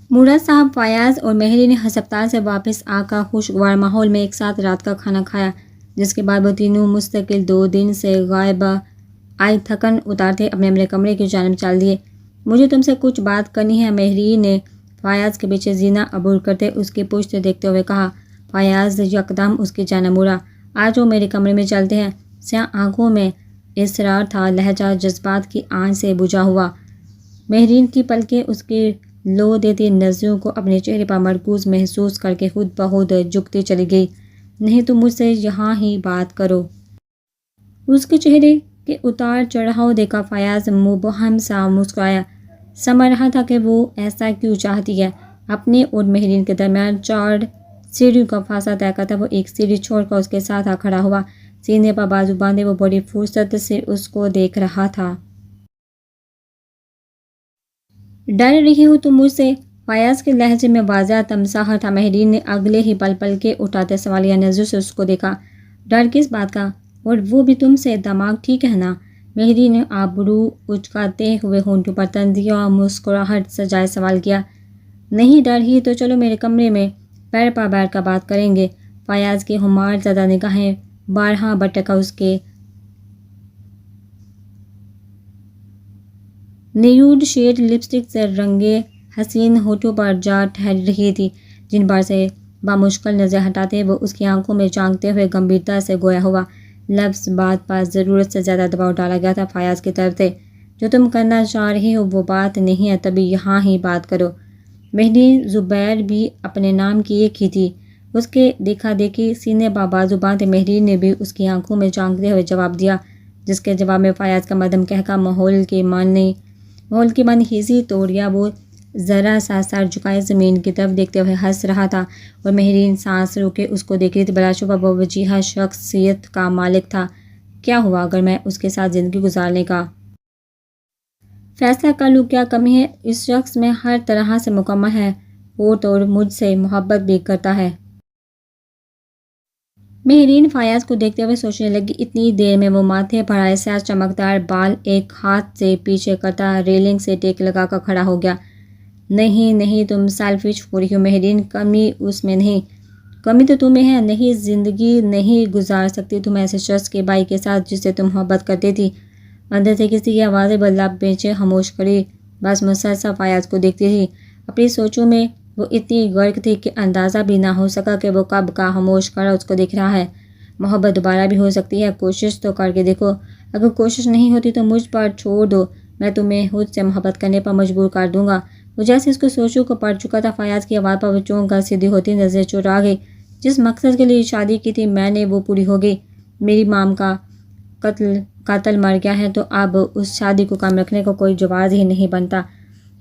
مراد صاحب، فیاض اور مہرین نے ہسپتال سے واپس آ کر خوشگوار ماحول میں ایک ساتھ رات کا کھانا کھایا، جس کے بعد وہ تینوں مستقل 2 دن سے غائب آئی تھکن اتارتے اپنے کمرے کی جانب چل دیے۔ مجھے تم سے کچھ بات کرنی ہے، مہرین نے فیاض کے پیچھے زینہ عبور کرتے اس کی پشت دیکھتے ہوئے کہا۔ فیاض یکدم اس کی جانب مڑا۔ آج وہ میرے کمرے میں چلتے ہیں۔ سیاہ آنکھوں میں اصرار تھا، لہجہ جذبات کی آنچ سے بجھا ہوا۔ مہرین کی پلکیں اس کی لو دیتی نظروں کو اپنے چہرے پر مرکوز محسوس کر کے خود بخود جھکتی چلی گئی۔ نہیں، تم مجھ سے یہاں ہی بات کرو۔ اس کے چہرے کے اتار چڑھاؤ دیکھا فیاض مبہم سا مسکرایا۔ سمجھ رہا تھا کہ وہ ایسا کیوں چاہتی ہے۔ اپنے اور مہرین کے درمیان 4 سیڑھیوں کا فاصلہ طے کرتا وہ ایک سیڑھی چھوڑ کر اس کے ساتھ آ کھڑا ہوا۔ سینے پر بازو باندھے وہ بڑی فرصت سے اس کو دیکھ رہا تھا۔ ڈر رہی ہو تم مجھ سے؟ فیاض کے لہجے میں واضح تمساہٹ تھا۔ مہرین نے اگلے ہی پل کے اٹھاتے سوالیہ نظروں سے اس کو دیکھا۔ ڈر کس بات کا؟ اور وہ بھی تم سے؟ دماغ ٹھیک ہے نا؟ مہرین نے آبرو اچکاتے ہوئے ہونٹوں پر تندی اور مسکراہٹ سجائے سوال کیا۔ نہیں ڈر ہی تو چلو میرے کمرے میں، پیر پر بیٹھ کر بات کریں گے۔ فیاض کی خمار زدہ نگاہیں بارہا بھٹکا اس کے نیوڈ شیڈ لپسٹک سے رنگے حسین ہونٹوں پر جا ٹھہر رہی تھی، جن پر سے بامشکل نظر ہٹاتے وہ اس کی آنکھوں میں جھانکتے ہوئے گمبھیرتا سے گویا ہوا۔ لفظ بات پر ضرورت سے زیادہ دباؤ ڈالا گیا تھا فیاض کی طرف سے۔ جو تم کرنا چاہ رہی ہو وہ بات نہیں ہے، تبھی یہاں ہی بات کرو۔ مہرین زبیر بھی اپنے نام کی ایک ہی تھی۔ اس کے دیکھا دیکھی سینے پر بازو باندھے مہرین نے بھی اس کی آنکھوں میں جھانکتے ہوئے جواب دیا، جس کے جواب میں فیاض کا مدھم قہقہ ماحول کی من ہیزی توڑیا۔ وہ ذرا سا سر جھکائے زمین کی طرف دیکھتے ہوئے ہنس رہا تھا اور مہرین سانس روکے اس کو دیکھ رہی تھی۔ بلا شبہ وہ وجیہہ شخصیت کا مالک تھا۔ کیا ہوا اگر میں اس کے ساتھ زندگی گزارنے کا فیصلہ کر لوں؟ کیا کمی ہے؟ اس شخص میں ہر طرح سے مکمل ہے، اور مجھ سے محبت بھی کرتا ہے۔ مہرین فیاض کو دیکھتے ہوئے سوچنے لگی۔ اتنی دیر میں وہ ماتھے پر آئے سیاہ چمکدار بال ایک ہاتھ سے پیچھے کرتا ریلنگ سے ٹیک لگا کر کھڑا ہو گیا۔ نہیں نہیں، تم سیلفش ہو رہی ہو مہرین، کمی اس میں نہیں۔ کمی تو تمہیں ہے۔ نہیں، زندگی نہیں گزار سکتی تم ایسے شخص کے بھائی کے ساتھ جس سے تم محبت کرتی تھی۔ اندر سے کسی کی آوازیں لب پیچے خاموش کھڑی بس مسلسل فیاض کو دیکھتی تھی۔ اپنی سوچوں میں وہ اتنی غرق تھی کہ اندازہ بھی نہ ہو سکا کہ وہ کب کا خاموش کھڑا اس کو دیکھ رہا ہے۔ محبت دوبارہ بھی ہو سکتی ہے، کوشش تو کر کے دیکھو۔ اگر کوشش نہیں ہوتی تو مجھ پر چھوڑ دو، میں تمہیں خود سے محبت کرنے پر مجبور کر دوں گا۔ وہ جیسے اس کو سوچوں کو پڑ چکا تھا، فیاض کی آواز پر وہ چونک کر سیدھی ہوتی نظر چرا گئی۔ جس مقصد کے لیے شادی کی تھی میں نے وہ پوری ہو گئی۔ میری مام کا قاتل مر گیا ہے تو اب اس شادی کو کام رکھنے کا کوئی جواز ہی نہیں بنتا۔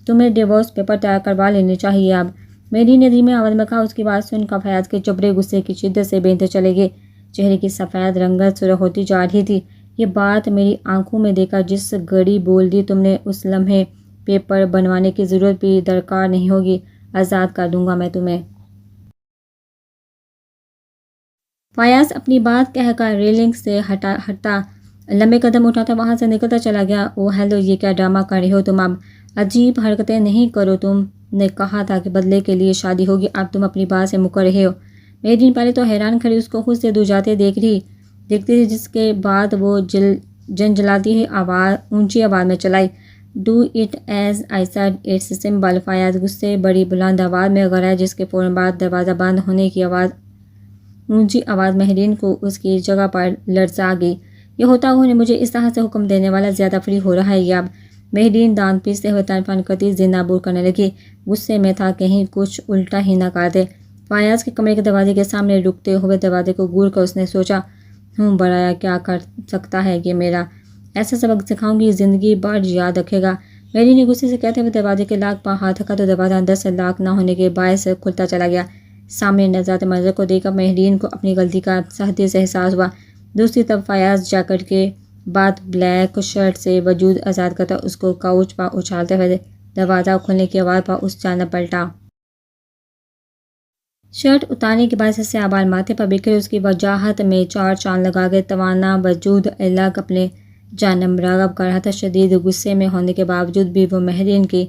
تمہیں ڈیورس پیپر تیار کروا لینے چاہیے اب، میری نے دھیمی آواز میں کہا۔ اس کی بات سن کر فیاض کے چپڑے غصے کی شدت سے بینتے چلے گئے۔ چہرے کی سفید رنگت سرخ ہوتی جا رہی تھی۔ یہ بات میری آنکھوں میں دیکھ کر جس گھڑی بول دی تم نے، اس لمحے پیپر بنوانے کی ضرورت بھی درکار نہیں ہوگی۔ آزاد کر دوں گا میں تمہیں۔ فیاض اپنی بات کہہ کر ریلنگ سے ہٹا لمبے قدم اٹھاتا وہاں سے نکلتا چلا گیا۔ او ہیلو، یہ کیا ڈرامہ کر رہے ہو تم؟ اب عجیب حرکتیں نہیں کرو، تم نے کہا تھا کہ بدلے کے لیے شادی ہوگی، اب تم اپنی بات سے مکر رہے ہو۔ مہرین پہلے تو حیران کھڑی اس کو خود سے دور جاتے دیکھتی تھی، جس کے بعد وہ جھنجھلاتی ہوئی اونچی آواز میں چلائی، do it as I said, it's simple. Fayaz غصے بڑی بلند آواز میں غرا، جس کے فوراً بعد دروازہ بند ہونے کی اونچی آواز مہرین کو اس کی جگہ پر لرزا گئی۔ یہ ہوتا ہوا مجھے اس طرح سے حکم دینے والا زیادہ فری ہو رہا ہے یہ اب؟ مہرین دانت پیستے ہوئے تن فن کرتی زینہ عبور کرنے لگی۔ غصے میں تھا کہیں کچھ الٹا ہی نہ کر دے۔ فیاض کے کمرے کے دروازے کے سامنے رکتے ہوئے دروازے کو گھور کر اس نے سوچا، برایا کیا کر سکتا ہے یہ میرا؟ ایسا سبق سکھاؤں گی زندگی بھر یاد رکھے گا۔ مہرین نے غصے سے کہتے ہوئے دروازے کے لاک پر ہاتھ رکھا تو دروازہ اندر سے لاک نہ ہونے کے باعث کھلتا چلا گیا۔ سامنے نظر آتے منظر کو دیکھ کر مہرین کو اپنی غلطی کا سختی سے احساس ہوا۔ دوسری طرف فیاض جیکٹ کے بعد بلیک شرٹ سے وجود آزاد کرتا اس کو کاؤچ پر اچھالتے ہوئے دروازہ کھلنے کی آواز پر اس جانب پلٹا۔ شرٹ اتارنے کے بعد سے سیاہ بال ماتھے پر بکھرے اس کی وجاہت میں 4 چاند لگا گئے۔ توانا وجود الگ اپنے جانب راغب کر رہا تھا۔ شدید غصے میں ہونے کے باوجود بھی وہ مہرین کی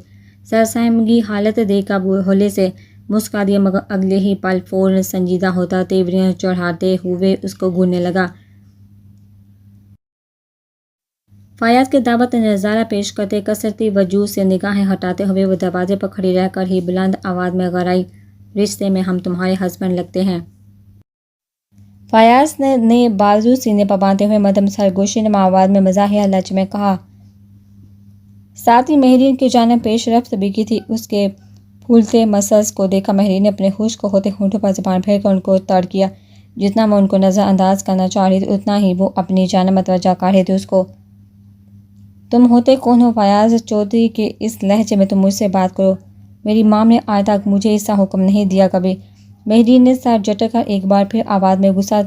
سرسہمگی حالت دیکھ کر ہولے سے مسکا دیا، مگر اگلے ہی پل فوراً سنجیدہ ہوتا تیوریاں چڑھاتے ہوئے اس کو گھورنے لگا۔ فیاض کی دعوت نظارہ پیش کرتے کثرتی وجود سے نگاہیں ہٹاتے ہوئے وہ دروازے پر کھڑی رہ کر ہی بلند آواز میں غرائی، رشتے میں ہم تمہارے ہسبینڈ لگتے ہیں۔ فیاض نے بازو سینے پر باندھتے ہوئے مدھم سرگوشی نما آواز میں مزاحیہ لہجے میں کہا، ساتھ ہی مہرین کی جانب پیش رفت بھی کی تھی۔ اس کے پھولتے مسلز کو دیکھا مہرین نے اپنے خشک ہوتے ہونٹوں پر زبان پھیر کر ان کو تڑ کیا۔ جتنا میں ان کو نظر انداز کرنا چاہ رہی تھی اتنا ہی وہ اپنی جانب متوجہ کر رہے تھے اس کو۔ تم ہوتے کون ہو فیاض چودھری کے اس لہجے میں تم مجھ سے بات کرو؟ میری ماں نے آج تک مجھے ایسا حکم نہیں دیا کبھی۔ مہرین نے سر جھٹک کر ایک بار پھر آواز میں غصہ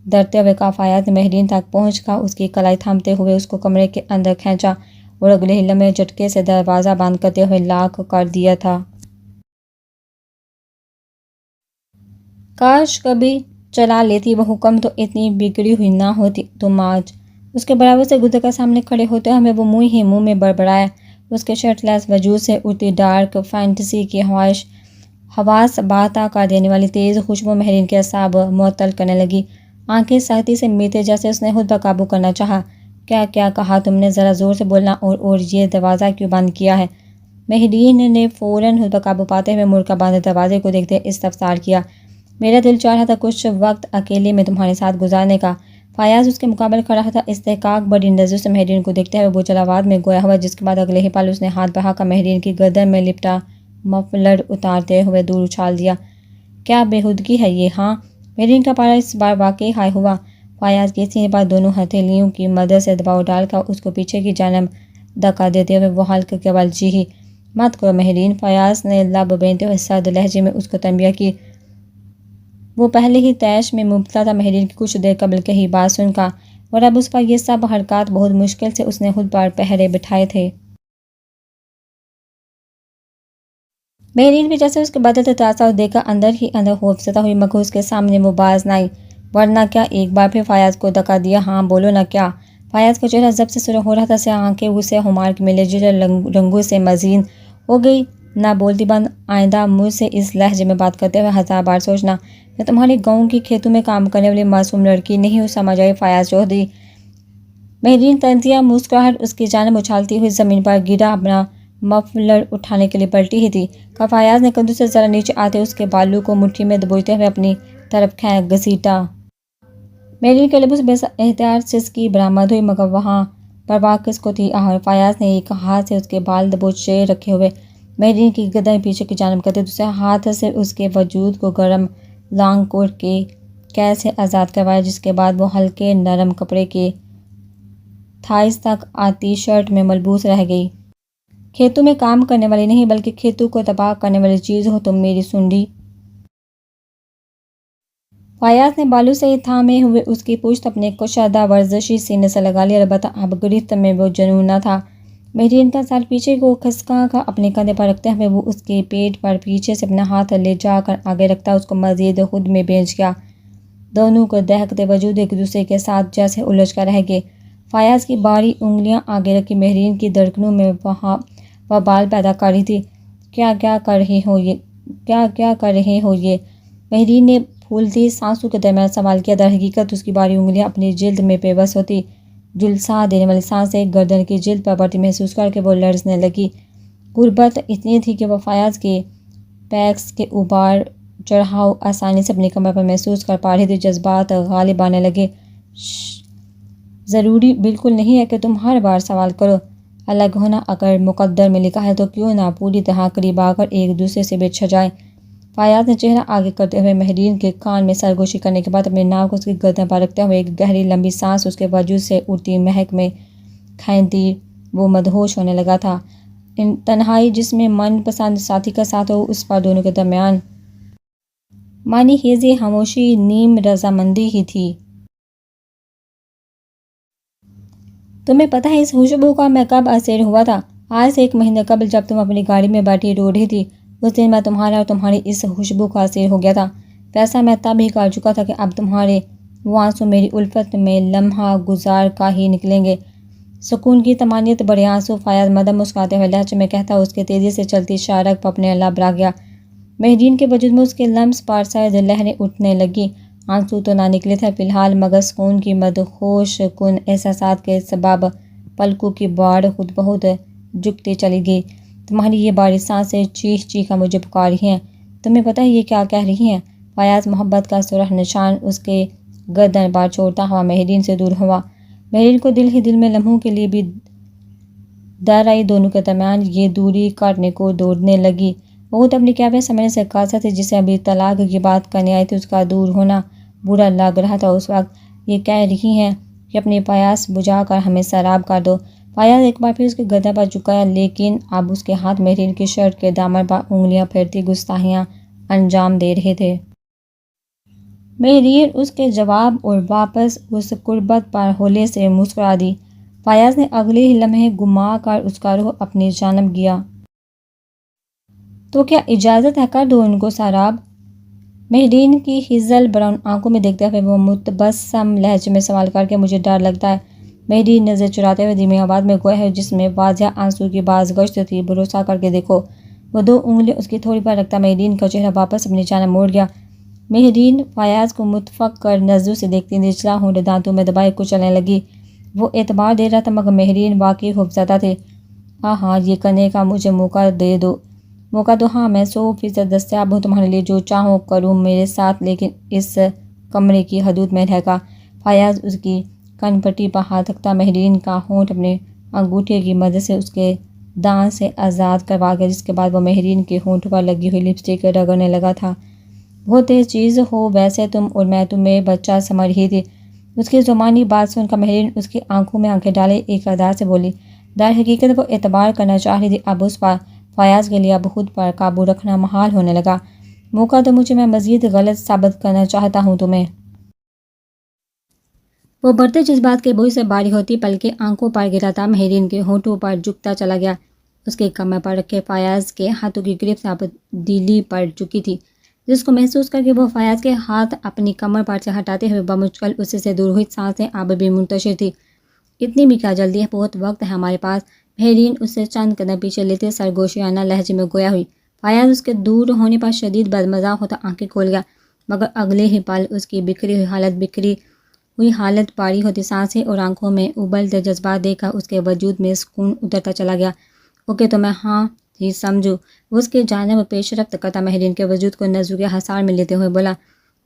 ڈرتے ہوئے کہا۔ فیاض نے مہرین تک پہنچ کر اس کی کلائی تھامتے ہوئے اس کو کمرے کے اندر کھینچا اور اگلے ہی لمحے جھٹکے سے دروازہ بند کرتے ہوئے لاک کر دیا تھا۔ کاش کبھی چلا لیتی وہ حکم تو اتنی بگڑی ہوئی نہ ہوتی تم آج۔ اس کے برابر سے گزر کر سامنے کھڑے ہوتے ہمیں وہ منہ ہی منہ میں بڑبڑایا۔ اس کے شرٹ لیس وجود سے اڑتی ڈارک فینٹسی کی خواہش حواس باہتا کر دینے والی تیز خوشبو مہرین کے اعصاب معطل کرنے لگی۔ آنکھیں سختی سے میتے جیسے اس نے خود پر قابو کرنا چاہا۔ کیا کہا تم نے؟ ذرا زور سے بولنا اور یہ دروازہ کیوں بند کیا ہے؟ مہرین نے فوراً خود پر قابو پاتے ہوئے مڑ کر بند دروازے کو دیکھتے استفسار کیا۔ میرا دل چاہ رہا تھا کچھ وقت اکیلے میں تمہارے ساتھ گزارنے کا۔ فیاض اس کے مقابل کھڑا تھا استحقاق بڑی نظروں سے مہرین کو دیکھتے ہوئے بوجھل آواز میں گویا ہوا، جس کے بعد اگلے ہی پل اس نے ہاتھ بڑھا کر مہرین کی گردن میں لپٹا مفلر اتارتے ہوئے دور اچھال دیا۔ کیا بےہودگی ہے یہ، ہاں؟ مہرین کا پارا اس بار واقعی ہائی ہوا۔ فیاض کے سینے پر دونوں ہتھیلیوں کی مدد سے دباؤ ڈال کر اس کو پیچھے کی جانب دھکا دیتے ہوئے وہ ہلکے قبل جی مت کرو مہرین، فیاض نے لب بینتے ہوئے سرد لہجے میں اس کو تنبیہ کی۔ وہ پہلے ہی طیش میں مبتلا تھا مہرین کی کچھ دیر قبل کہی بات سن کر، اور اب اس پر یہ سب حرکات بہت مشکل سے اس نے خود پر پہرے بٹھائے تھے۔ مہرین بھی جیسے اس کے بدلتے تاثر دیکھ کر اندر ہی اندر خوفزدہ ہوئی، مگر اس کے سامنے وہ باز نہ آئی۔ ورنہ کیا؟ ایک بار پھر فیاض کو دھکا دیا۔ ہاں بولو نا کیا؟ فیاض کا چہرہ ضبط سے سرخ ہو رہا تھا، سیاہ آنکھیں غصے خمار کے میلے جگر رنگوں سے مزین ہو گئی۔ نہ بولتی بند، آئندہ مجھ سے اس لہجے میں بات کرتے ہوئے 1000 بار سوچنا۔ میں تمہارے گاؤں کی کھیتوں میں کام کرنے والی معصوم لڑکی نہیں ہوں، سمجھ آئی فیاض چودھری؟ مہرین طنزیہ مسکراہٹ اس کی جانب اچھالتی ہوئی زمین پر گرا اپنا مفلر اٹھانے کے لیے پلٹی ہی تھی کہ فیاض نے کندھوں سے ذرا نیچے آتے اس کے بالوں کو مٹھی میں دبوچتے ہوئے اپنی طرف گھسیٹا۔ مہرین کے لبوں سے بے اختیار سسکی برآمد ہوئی، مگر وہاں پرواہ کس کو تھی؟ فیاض نے ایک ہاتھ سے اس کے بال دبوچے رکھے ہوئے مہرین کی گردن پیچھے کی جانب کرتے دوسرے ہاتھ سے اس کے وجود کو گرم لانگ کوٹ کے قید سے آزاد کروایا، جس کے بعد وہ ہلکے نرم کپڑے کے تھائز تک آتی شرٹ میں ملبوس رہ گئی۔ کھیتوں میں کام کرنے والی نہیں، بلکہ کھیتوں کو تباہ کرنے والی چیز ہو تم میری سونڈی۔ فیاض نے بالوں سے تھامے ہوئے اس کی پشت اپنے کشادہ ورزشی سینے سے لگا لی، البتہ اب گرفت میں وہ جنون نہ تھا۔ مہرین کا سر پیچھے کو کھسکا کر اپنے کندھے پر رکھتے ہوئے وہ اس کے پیٹ پر پیچھے سے اپنا ہاتھ لے جا کر آگے رکھتا اس کو مزید خود میں بھیج گیا۔ دونوں کو دہکتے وجود ایک دوسرے کے ساتھ جیسے الجھ کر رہ گئے۔ فیاض کی باری انگلیاں آگے رکھی مہرین کی دھڑکنوں میں وبال پیدا کر رہی تھی۔ کیا کر رہے ہو یہ؟ مہرین نے پھولتی سانسوں کے درمیان سوال کیا۔ در حقیقت اس کی باری انگلیاں اپنی جلد میں پیوست ہوتی جلسا دینے والی سانسیں گردن کی جلد پر بڑھتی محسوس کر کے وہ لرزنے لگی۔ غربت اتنی تھی کہ وہ فیاض کے پیکس کے ابار چڑھاؤ آسانی سے اپنی کمر پر محسوس کر پا رہی تھی۔ جذبات غالب آنے لگے۔ ضروری بالکل نہیں ہے کہ تم ہر بار سوال کرو۔ الگ ہونا اگر مقدر میں لکھا ہے تو کیوں نہ پوری طرح قریب آ کر ایک دوسرے سے بچھڑ جائیں۔ فیاض نے چہرہ آگے کرتے ہوئے مہرین کے کان میں سرگوشی کرنے کے بعد اپنی ناک اس کی گردن پر رکھتے ہوئے ایک گہری لمبی سانس اس کے وجود سے اڑتی مہک میں کھینتی وہ مدہوش ہونے لگا تھا۔ تنہائی جس میں من پسند ساتھی کا ساتھ ہو، اس پر دونوں کے درمیان معنی خیزی خاموشی نیم رضامندی ہی تھی۔ تمہیں پتہ ہے اس خوشبو کا میں کب اسیر ہوا تھا؟ آج سے 1 مہینے قبل، جب تم اپنی گاڑی میں بیٹھی رو رہی تھی۔ اس دن میں تمہارا اور تمہاری اس خوشبو کا اسیر ہو گیا تھا۔ فیصلہ میں تب ہی کر چکا تھا کہ اب تمہارے وہ آنسو میری الفت میں لمحہ گزار کا ہی نکلیں گے۔ سکون کی تمانیت بڑے آنسو. فیاض مدم مسکراتے ہوئے لہجے میں کہتا. اس کے تیزی سے چلتی شارک پر اپنے لب رہ گیا. مہرین کے وجود میں اس کے لمس پر سرد لہریں اٹھنے لگی. آنسو تو نہ نکلے تھے فی الحال، مگر سکون کی مدہوش کن احساسات کے سبب پلکوں کی باڑ خود بہت جھکتی چلی گئی. تمہاری یہ باری سانسیں چیخ چیخ کر مجھے پکار رہی ہیں. تمہیں پتہ ہے یہ کیا کہہ رہی ہیں؟ فیاض محبت کا سرخ نشان اس کے گردن پر چھوڑتا ہوا مہرین سے دور ہوا. مہرین کو دل ہی دل میں لمحوں کے لیے بھی ڈر آئی. دونوں کے درمیان یہ دوری کاٹنے کو دوڑنے لگی. بہت اپنی کیفیت سمجھنے سے قاصر تھی. جسے ابھی طلاق کی بات کرنے آئی تھی اس کا دور ہونا برا لگ رہا تھا. اس وقت یہ کہہ رہی ہیں کہ اپنی پیاس بجھا کر ہمیں سیراب کر دو. فیاض ایک بار پھر اس کے گردن پر جھکایا، لیکن اب اس کے ہاتھ مہرین کی شرٹ کے دامن پر انگلیاں پھیرتی گستاخیاں انجام دے رہے تھے. مہرین اس کے جواب اور واپس اس قربت پر ہولے سے مسکرا دی. فیاض نے اگلے ہی لمحے گما کر اس کا رخ اپنی جانب گیا. تو کیا اجازت ہے کر دو ان کو سیراب؟ مہرین کی ہیزل براؤن آنکھوں میں دیکھتے ہوئے وہ متبسم لہجے میں سوال کر کے مجھے ڈر لگتا ہے. مہرین نظر چراتے ہوئے دھیمی آواز میں گویا ہے جس میں واضح آنسو کی باز گشت تھی. بھروسہ کر کے دیکھو. وہ دو انگلیاں اس کی تھوڑی پر رکھتا مہرین کا چہرہ واپس اپنی جانب موڑ گیا. مہرین فیاض کو متفکر نظروں سے دیکھتی نچلا ہونٹ دانتوں میں دبائے کچلنے لگی. وہ اعتبار دے رہا تھا مگر مہرین واقعی خوفزدہ تھے. ہاں یہ کرنے کا مجھے موقع دے دو. موقع تو ہاں، میں 100% دستیاب ہوں تمہارے لیے. جو چاہو کروں میرے ساتھ، لیکن اس کمرے کی حدود میں رہ کر. فیاض اس کی کن پٹی پر ہاتھ رکھتا مہرین کا ہونٹ اپنے انگوٹھے کی مدد سے اس کے دانت سے آزاد کروا گیا، جس کے بعد وہ مہرین کے ہونٹ پر لگی ہوئی لپسٹک رگڑنے لگا تھا. بہت تیز چیز ہو ویسے تم، اور میں تمہیں بچہ سمجھ رہی تھی. اس کی زبانی بات سن کر مہرین اس کی آنکھوں میں آنکھیں ڈالے ایک ادا سے بولی. در حقیقت وہ اعتبار کرنا چاہ رہی تھی. اب اس پر فیاض کے لیے اب خود پر قابو رکھنا محال ہونے لگا. موقع تو مجھے، میں مزید غلط ثابت کرنا چاہتا ہوں تمہیں. وہ بڑھتے جذبات کے بوجھ سے باری ہوتی پلکیں آنکھوں پر گراتا مہرین کے ہونٹوں پر جھکتا چلا گیا. اس کے کمر پر رکھے فیاض کے ہاتھوں کی گرفت تبدیلی پڑ چکی تھی، جس کو محسوس کر کے وہ فیاض کے ہاتھ اپنی کمر پر سے ہٹاتے ہوئے بمشکل اس سے دور ہوئی. سانسیں اب بھی منتشر تھی. اتنی بھی کیا جلدی ہے، بہت وقت ہے ہمارے پاس. مہرین اس سے چند قدم پیچھے لیتے سرگوشیانہ لہجے میں گویا ہوئی. فیاض اس کے دور ہونے پر شدید بدمزہ ہوتا آنکھیں کھول گیا، مگر اگلے ہی پل اس کی بکھری ہوئی حالت پاری ہوتی. سانسیں اور آنکھوں میں ابلتے جذبات دیکھ کر اس کے وجود میں سکون اترتا چلا گیا. اوکے تو میں ہاں ہی سمجھوں. وہ اس کے جانب پیش رفت کرتا مہرین کے وجود کو نظروں کے حصار میں لیتے ہوئے بولا.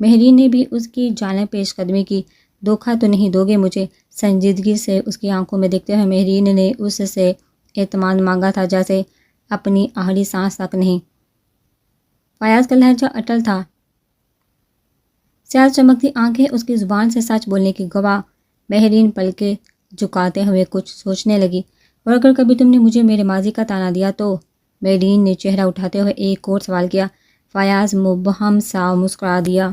مہرین نے بھی اس کی جانب پیش قدمی کی. دھوکہ تو نہیں دو گے مجھے؟ سنجیدگی سے اس کی آنکھوں میں دیکھتے ہوئے مہرین نے اس سے اعتماد مانگا تھا، جیسے اپنی آخری سانس تک نہیں. فیاض کا لہجہ اٹل تھا. سیاہ چمکتی آنکھیں اس کی زبان سے سچ بولنے کی گواہ. مہرین پلکیں جھکاتے ہوئے کچھ سوچنے لگی. اور اگر کبھی تم نے مجھے میرے ماضی کا تانا دیا تو؟ مہرین نے چہرہ اٹھاتے ہوئے ایک اور سوال کیا. فیاض مبہم سا مسکرا دیا.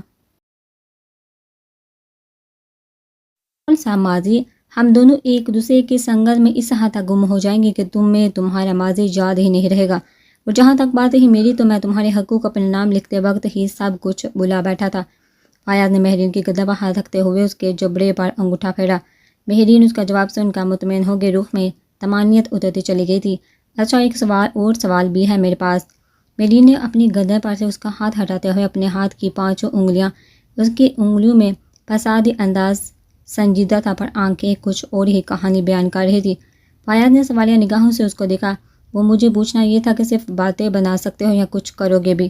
کون سا ماضی؟ ہم دونوں ایک دوسرے کی سنگت میں اس حد تک گم ہو جائیں گے کہ تمہیں تمہارا ماضی یاد ہی نہیں رہے گا. اور جہاں تک بات ہی میری، تو میں تمہارے حقوق اپنے نام لکھتے وقت ہی سب کچھ بلا بیٹھا تھا. فیاض نے مہرین کی گردن پر ہاتھ رکھتے ہوئے اس کے جبڑے پر انگوٹھا پھیرا. مہرین اس کا جواب سن کر مطمئن ہو گئی. رخ میں طمانینت اترتی چلی گئی تھی. اچھا، ایک سوال بھی ہے میرے پاس. مہرین نے اپنی گردن پر سے اس کا ہاتھ ہٹاتے ہوئے اپنے ہاتھ کی 5 انگلیاں اس کی انگلیوں میں فسادی انداز سنجیدہ تھا، پر آنکھیں کچھ اور ہی کہانی بیان کر رہی تھی. فیاض نے سوالیہ نگاہوں سے اس کو دیکھا. وہ مجھے پوچھنا یہ تھا کہ صرف باتیں بنا سکتے ہو یا کچھ کرو گے بھی؟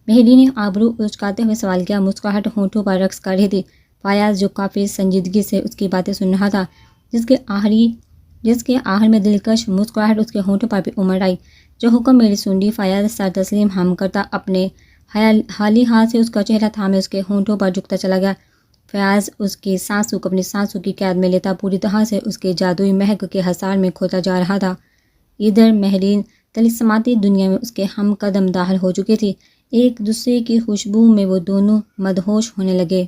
مہرین نے آبرو اچکاتے ہوئے سوال کیا. مسکراہٹ ہونٹوں پر رقص کر رہی تھی. فیاض جو کافی سنجیدگی سے اس کی باتیں سن رہا تھا، جس کے آخر میں دلکش مسکراہٹ اس کے ہونٹوں پر بھی امڑ آئی. جو حکم میری سنڈی. فیاض سر تسلیم ہم کرتا اپنے حالی ہاتھ سے اس کا چہرہ تھامے اس کے ہونٹوں پر جھکتا چلا گیا. فیاض اس کی سانسوں کو اپنی سانسوں کی قید میں لیتا پوری طرح سے اس کے جادوئی مہک کے حصار میں کھوتا جا رہا تھا. ادھر مہرین طلسماتی دنیا میں اس کے ہم قدم داخل ہو چکی تھی. ایک دوسرے کی خوشبو میں وہ دونوں مدہوش ہونے لگے.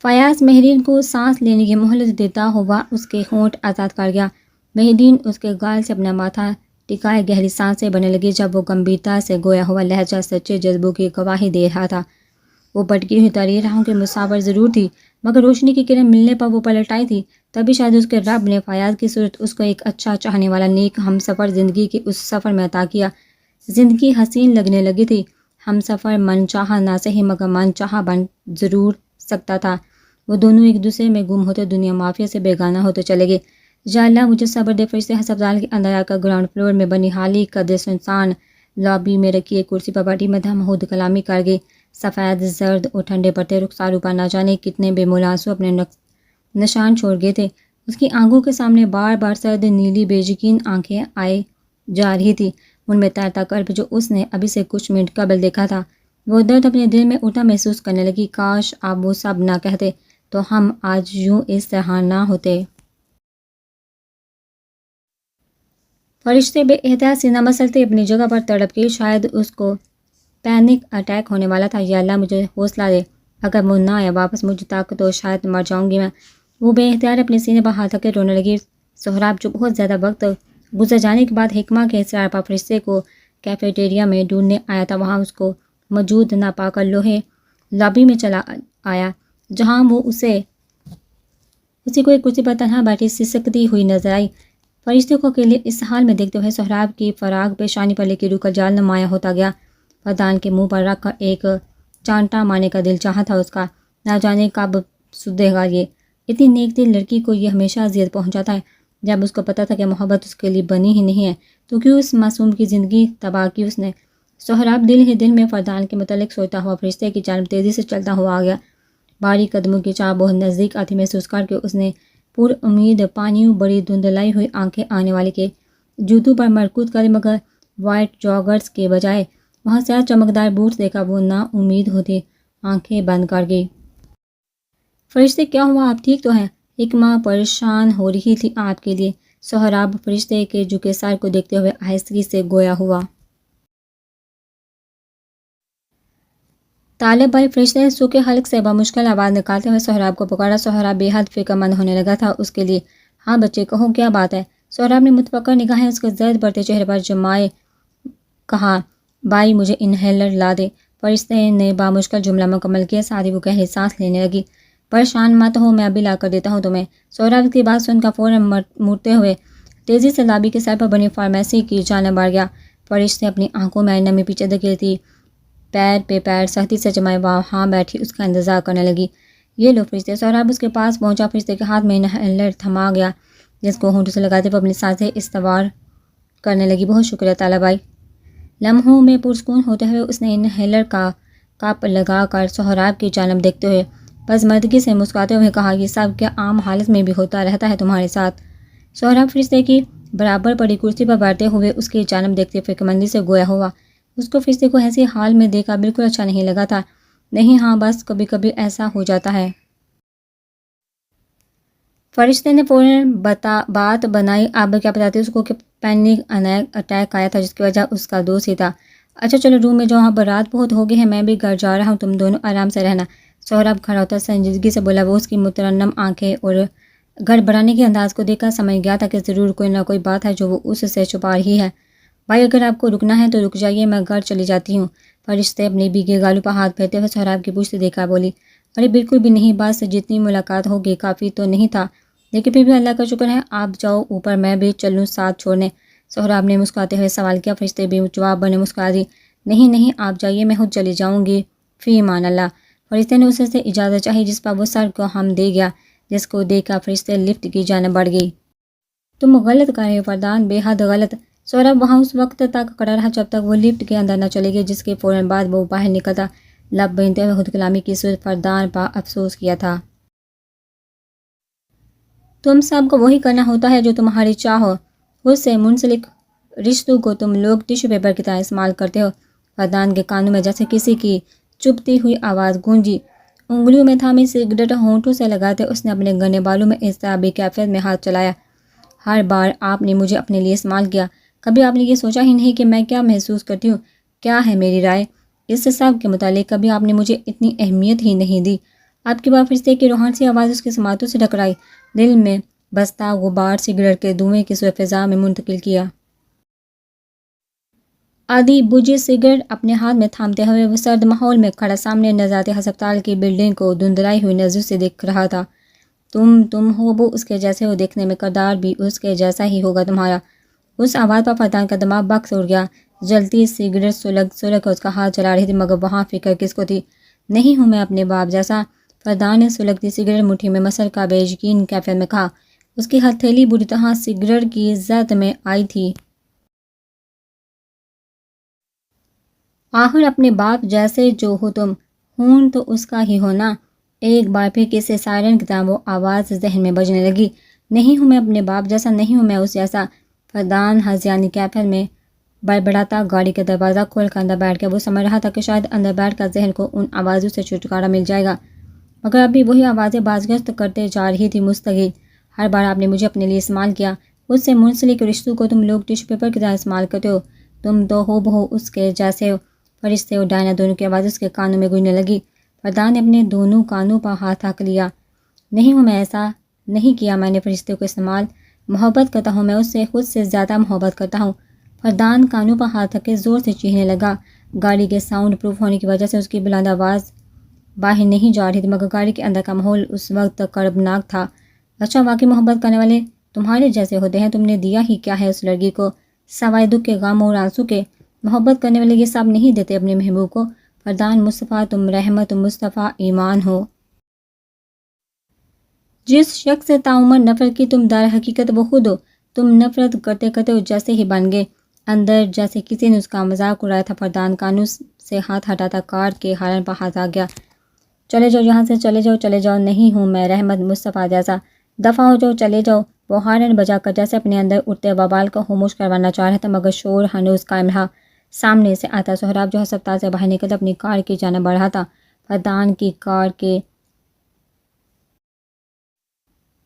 فیاض مہرین کو سانس لینے کی مہلت دیتا ہوا اس کے ہونٹ آزاد کر گیا. مہرین اس کے گال سے اپنا ماتھا ٹکائے گہری سانسیں بھرنے لگی. جب وہ گمبھیرتا سے گویا ہوا لہجہ سچے جذبوں کی گواہی دے رہا تھا. وہ بھٹکی ہوئی تاری راہوں کی مسافر ضرور تھی، مگر روشنی کی کرن ملنے پر وہ پلٹ آئی تھی۔ تبھی شاید اس کے رب نے فیاض کی صورت اس کو ایک اچھا چاہنے والا نیک ہم سفر زندگی کے اس سفر میں عطا کیا۔ زندگی حسین لگنے لگی تھی۔ ہم سفر من چاہا نہ صحیح مگر من چاہا بن ضرور سکتا تھا۔ وہ دونوں ایک دوسرے میں گم ہوتے دنیا معافیہ سے بیگانہ ہوتے چلے گئے۔ یا اللہ مجھے صبر دے۔ فرشتے ہسپتال کے اندر آ کر گراؤنڈ فلور میں بنی حالی قدر سنسان لابی میں رکھی ایک کرسی پر بیٹھی مدھم محود کلامی کر گئی۔ سفید زرد اور ٹھنڈے پڑتے رخسار اوپر نہ جانے کتنے بے ملاسو اپنے نشان چھوڑ گئے تھے۔ اس کی آنکھوں کے سامنے بار بار سرد نیلی بے یقین آنکھیں آئے جا رہی تھی، ان میں تیرتا کرب جو اس نے ابھی سے کچھ منٹ قبل دیکھا تھا۔ وہ درد اپنے دل میں اٹھا محسوس کرنے لگی۔ کاش آپ وہ سب نہ کہتے تو ہم آج یوں اس طرح نہ ہوتے۔ فرشتے بے احتیاط سینہ مسلتے اپنی جگہ پر تڑپ گئی۔ شاید اس کو پینک اٹیک ہونے والا تھا۔ یا اللہ مجھے حوصلہ دے، اگر وہ نہ آیا واپس مجھے تک تو شاید مر جاؤں گی میں۔ وہ بے اختیار اپنے سینے پر ہاتھ رکھے رونے لگی۔ سہراب جو بہت زیادہ وقت گزر جانے کے بعد حکمہ کے اصرار پر فرشتے کو کیفیٹیریا میں ڈھونڈنے آیا تھا، وہاں اس کو موجود نہ پا کر لوہے لابی میں چلا آیا، جہاں وہ اسی کو ایک کرسی پر تنہا بیٹھی سسکتی ہوئی نظر آئی۔ فرشتے کو اکیلے اس حال میں دیکھتے ہوئے سہراب کی فراغ پیشانی پر لے کے روح کا جال نمایاں ہوتا گیا۔ فردان کے منہ پر رکھ کر ایک چانٹا مارنے کا دل چاہا تھا اس کا۔ نہ جانے کب سدھے گا یہ۔ اتنی نیک دل لڑکی کو یہ ہمیشہ اذیت پہنچاتا ہے۔ جب اس کو پتہ تھا کہ محبت اس کے لیے بنی ہی نہیں ہے تو کیوں اس معصوم کی زندگی تباہ کی اس نے۔ سہراب دل ہی دل میں فردان کے متعلق سوچتا ہوا فرشتے کی جانب تیزی سے چلتا ہوا آ گیا۔ بھاری قدموں کی چاہ بہت نزدیک آتی محسوس کر کے اس نے پر امید پانیوں بڑی دھندلائی ہوئی آنکھیں آنے والے کے جوتوں پر مرکوز کر مگر وائٹ جاگرز کے بجائے وہاں سیاہ چمکدار بوٹس دیکھا وہ نا امید ہوتی آنکھیں بند کر گئی۔ فرشتے کیا ہوا، آپ ٹھیک تو ہیں؟ حکمہ پریشان ہو رہی تھی آپ کے لیے۔ سہراب فرشتے کے جھکے سر کو دیکھتے ہوئے آہستگی سے گویا ہوا۔ طالب بھائی، فرشتے نے سوکھے حلق سے بمشکل آواز نکالتے ہوئے سہراب کو پکارا۔ سہراب بے حد فکر مند ہونے لگا تھا اس کے لیے۔ ہاں بچے کہو کیا بات ہے؟ سہراب نے متفکر نگاہیں اس کے زرد بڑھتے چہرے پر جمائے کہا، بھائی مجھے انہیلر لا دے۔ فرشتے نے بامشکل جملہ مکمل کیا، ساتھ ہی وہ گہری سانس لینے لگی۔ پریشان مت ہو، میں ابھی لا کر دیتا ہوں تمہیں۔ سہراب کی بات سن کر فوراً مڑتے ہوئے تیزی سے لابی کے سر پر بنی فارمیسی کی جانب بڑھ گیا۔ فرشتے اپنی آنکھوں میں نمی پیچھے دھکیلتی پیر پہ پیر سختی سے جمائے وہاں بیٹھی اس کا انتظار کرنے لگی۔ یہ لو فرشتے۔ سہراب اس کے پاس پہنچا، فرشتے کے ہاتھ میں انہیلر تھما گیا جس کو ہونٹوں سے لگاتے وہ اپنی سانسیں استوار کرنے لگی۔ بہت شکریہ طالب بھائی۔ لمحوں میں پرسکون ہوتے ہوئے اس نے انہیلر کا کپ لگا کر سہراب کی جانب دیکھتے ہوئے پسماندگی سے مسکراتے ہوئے کہا، یہ سب کیا عام حالت میں بھی ہوتا رہتا ہے تمہارے ساتھ؟ سہراب فرشتے کی برابر پڑی کرسی پر بیٹھتے ہوئے اس کی جانب دیکھتے فکرمندی سے گویا ہوا۔ اس کو فرشتے کو ایسے حال میں دیکھا بالکل اچھا نہیں لگا تھا۔ نہیں ہاں بس کبھی کبھی ایسا ہو جاتا ہے۔ فرشتے نے فوراً بات بنائی، آپ کیا بتاتے اس کو کہ پینک اٹیک آیا تھا جس کی وجہ اس کا دوست ہی تھا۔ اچھا چلو روم میں جاؤ، وہاں پر رات بہت ہو گئی ہے، میں بھی گھر جا رہا ہوں، تم دونوں آرام سے رہنا۔ سہراب کھڑا ہوتا سنجیدگی سے بولا۔ وہ اس کی مترنم آنکھیں اور گڑبڑانے کے انداز کو دیکھ کر سمجھ گیا تھا کہ ضرور کوئی نہ کوئی بات ہے جو وہ اس سے چھپا رہی ہے۔ بھائی اگر آپ کو رکنا ہے تو رک جائیے، میں گھر چلی جاتی ہوں۔ فرشتے اپنے بھیگے گالوں پر ہاتھ پھیرتے ہوئے سہراب کی پشت دیکھا بولی، ارے بالکل بھی نہیں، بس جتنی ملاقات ہوگی کافی تو نہیں تھا، لیکن پھر بھی اللہ کا شکر ہے، آپ جاؤ اوپر، میں بھی چلوں ساتھ چھوڑنے؟ سہراب نے مسکراتے ہوئے سوال کیا۔ فرشتے بھی جواب بنے مسکرا دی، نہیں نہیں آپ جائیے، میں خود چلی جاؤں گی، فی امان اللہ۔ فرشتے نے اسے سے اجازت چاہی جس پر وہ سر کو ہم دے گیا، جس کو دیکھ کر فرشتے لفٹ کی جانب بڑھ گئی۔ تم غلط کر رہے ہو فردان، بے حد غلط۔ سہراب وہاں اس وقت تک کھڑا رہا جب تک وہ لفٹ کے اندر نہ چلے گئے، جس کے فوراً بعد وہ باہر نکلتا لب بھینتے ہوئے خود کلامی کی صورت فردان پر افسوس کیا تھا۔ تم سب کو وہی کرنا ہوتا ہے جو تمہاری چاہو، خود سے منسلک رشتوں کو تم لوگ ٹیشو پیپر کی طرح استعمال کرتے ہو۔ فردان کے کانوں میں جیسے کسی کی چبھتی ہوئی آواز گونجی۔ انگلیوں میں تھامی سگریٹ ہونٹوں سے لگاتے اس نے اپنے گھنے بالوں میں اضطرابی کیفیت میں ہاتھ چلایا۔ ہر بار آپ نے مجھے اپنے لیے استعمال کیا، کبھی آپ نے یہ سوچا ہی نہیں کہ میں کیا محسوس کرتی ہوں، کیا ہے میری رائے اس سب کے متعلق، کبھی آپ نے مجھے اتنی اہمیت ہی نہیں دی۔ آپ کے بعد فرشتے کی روحانی سی آواز اس کے سماعتوں سے ٹکرائی، دل میں بستا غبار سگریٹ کے دھوئیں کی سوئے فضا میں منتقل کیا۔ آدھی بجھی سگریٹ اپنے ہاتھ میں تھامتے ہوئے وہ سرد ماحول میں کھڑا سامنے نظارت ہسپتال کی بلڈنگ کو دھندلائی ہوئی نظر سے دیکھ رہا تھا۔ تم ہو وہ اس کے جیسے ہو، دیکھنے میں کردار بھی اس کے جیسا ہی ہوگا تمہارا۔ اس آواز پر فردان کا دماغ بکس اڑ گیا۔ جلتی سگریٹ سلگ کر اس کا ہاتھ چلا رہی تھی، مگر وہاں فکر کس کو تھی؟ نہیں ہوں میں اپنے باپ جیسا، فردان نے سلگتی سگریٹ مٹھی میں مسل کا بے یقین کیفیت میں کہا۔ اس کی ہتھیلی بری طرح سگریٹ کی زد میں آئی تھی۔ آخر اپنے باپ جیسے جو ہو تم، خون تو اس کا ہی ہونا۔ ایک بار پھر کسی سائرن کی طرح وہ آواز ذہن میں بجنے لگی۔ نہیں ہوں میں اپنے باپ جیسا، نہیں ہوں میں اس جیسا۔ فردان ہذیانی کیفیت میں بڑبڑاتا گاڑی کا دروازہ کھول کر اندر بیٹھ گیا۔ وہ سمجھ رہا تھا کہ شاید اندر بیٹھ کر ذہن کو ان آوازوں سے چھٹکارا مل جائے گا، مگر ابھی وہی آوازیں بازگشت کرتے جا رہی تھی مستقل۔ ہر بار آپ نے مجھے اپنے لیے استعمال کیا، اس سے منسلک رشتوں کو تم لوگ ٹیشو پیپر کی طرح استعمال کرتے ہو۔ تم تو ہو بہو اس کے جیسے ہو۔ فرشتے اور ڈائنا دونوں کی آواز اس کے کانوں میں گونجنے لگی۔ فردان نے اپنے دونوں کانوں پر ہاتھ رکھ لیا۔ نہیں ہوں میں، ایسا نہیں کیا میں نے فرشتے کو استعمال۔ محبت کرتا ہوں میں اس سے، خود سے زیادہ محبت کرتا ہوں۔ فردان کانوں پر ہاتھ رکھ کے زور سے چیخنے لگا۔ گاڑی کے ساؤنڈ پروف ہونے کی وجہ سے اس کی بلند آواز باہر نہیں جا رہی تھی، مگر گاڑی کے اندر کا ماحول اس وقت کربناک تھا۔ اچھا، واقعی محبت کرنے والے تمہارے جیسے ہوتے ہیں؟ تم نے دیا ہی کیا ہے اس لڑکی کو سوائے دکھ کے، غم اور آنسو کے؟ محبت کرنے والے یہ سب نہیں دیتے اپنے محبوب کو۔ فردان مصطفیٰ، تم رحمت، تم مصطفیٰ ایمان ہو۔ جس شخص سے تعمر نفرت کی تم در حقیقت وہ خود ہو۔ تم نفرت کرتے کرتے اس جیسے ہی بن گئے، اندر جیسے کسی نے اس کا مذاق اڑایا تھا۔ فردان کانوں سے ہاتھ ہٹاتا کار کے ہارن پر ہاتھ آ گیا۔ چلے جاؤ یہاں سے، چلے جاؤ، چلے جاؤ۔ نہیں ہوں میں رحمت، مصطفیٰ جیسا۔ دفع ہو جاؤ، چلے جاؤ۔ وہ ہارن بجا کر جیسے اپنے اندر اٹھتے وبال کو خاموش کروانا چاہ رہا تھا، مگر شور ہنوز قائم رہا۔ سامنے سے آتا سہراب جو ہسپتال سے باہر نکل اپنی کار کی جانب بڑھ رہا تھا۔ فردان کی کار کے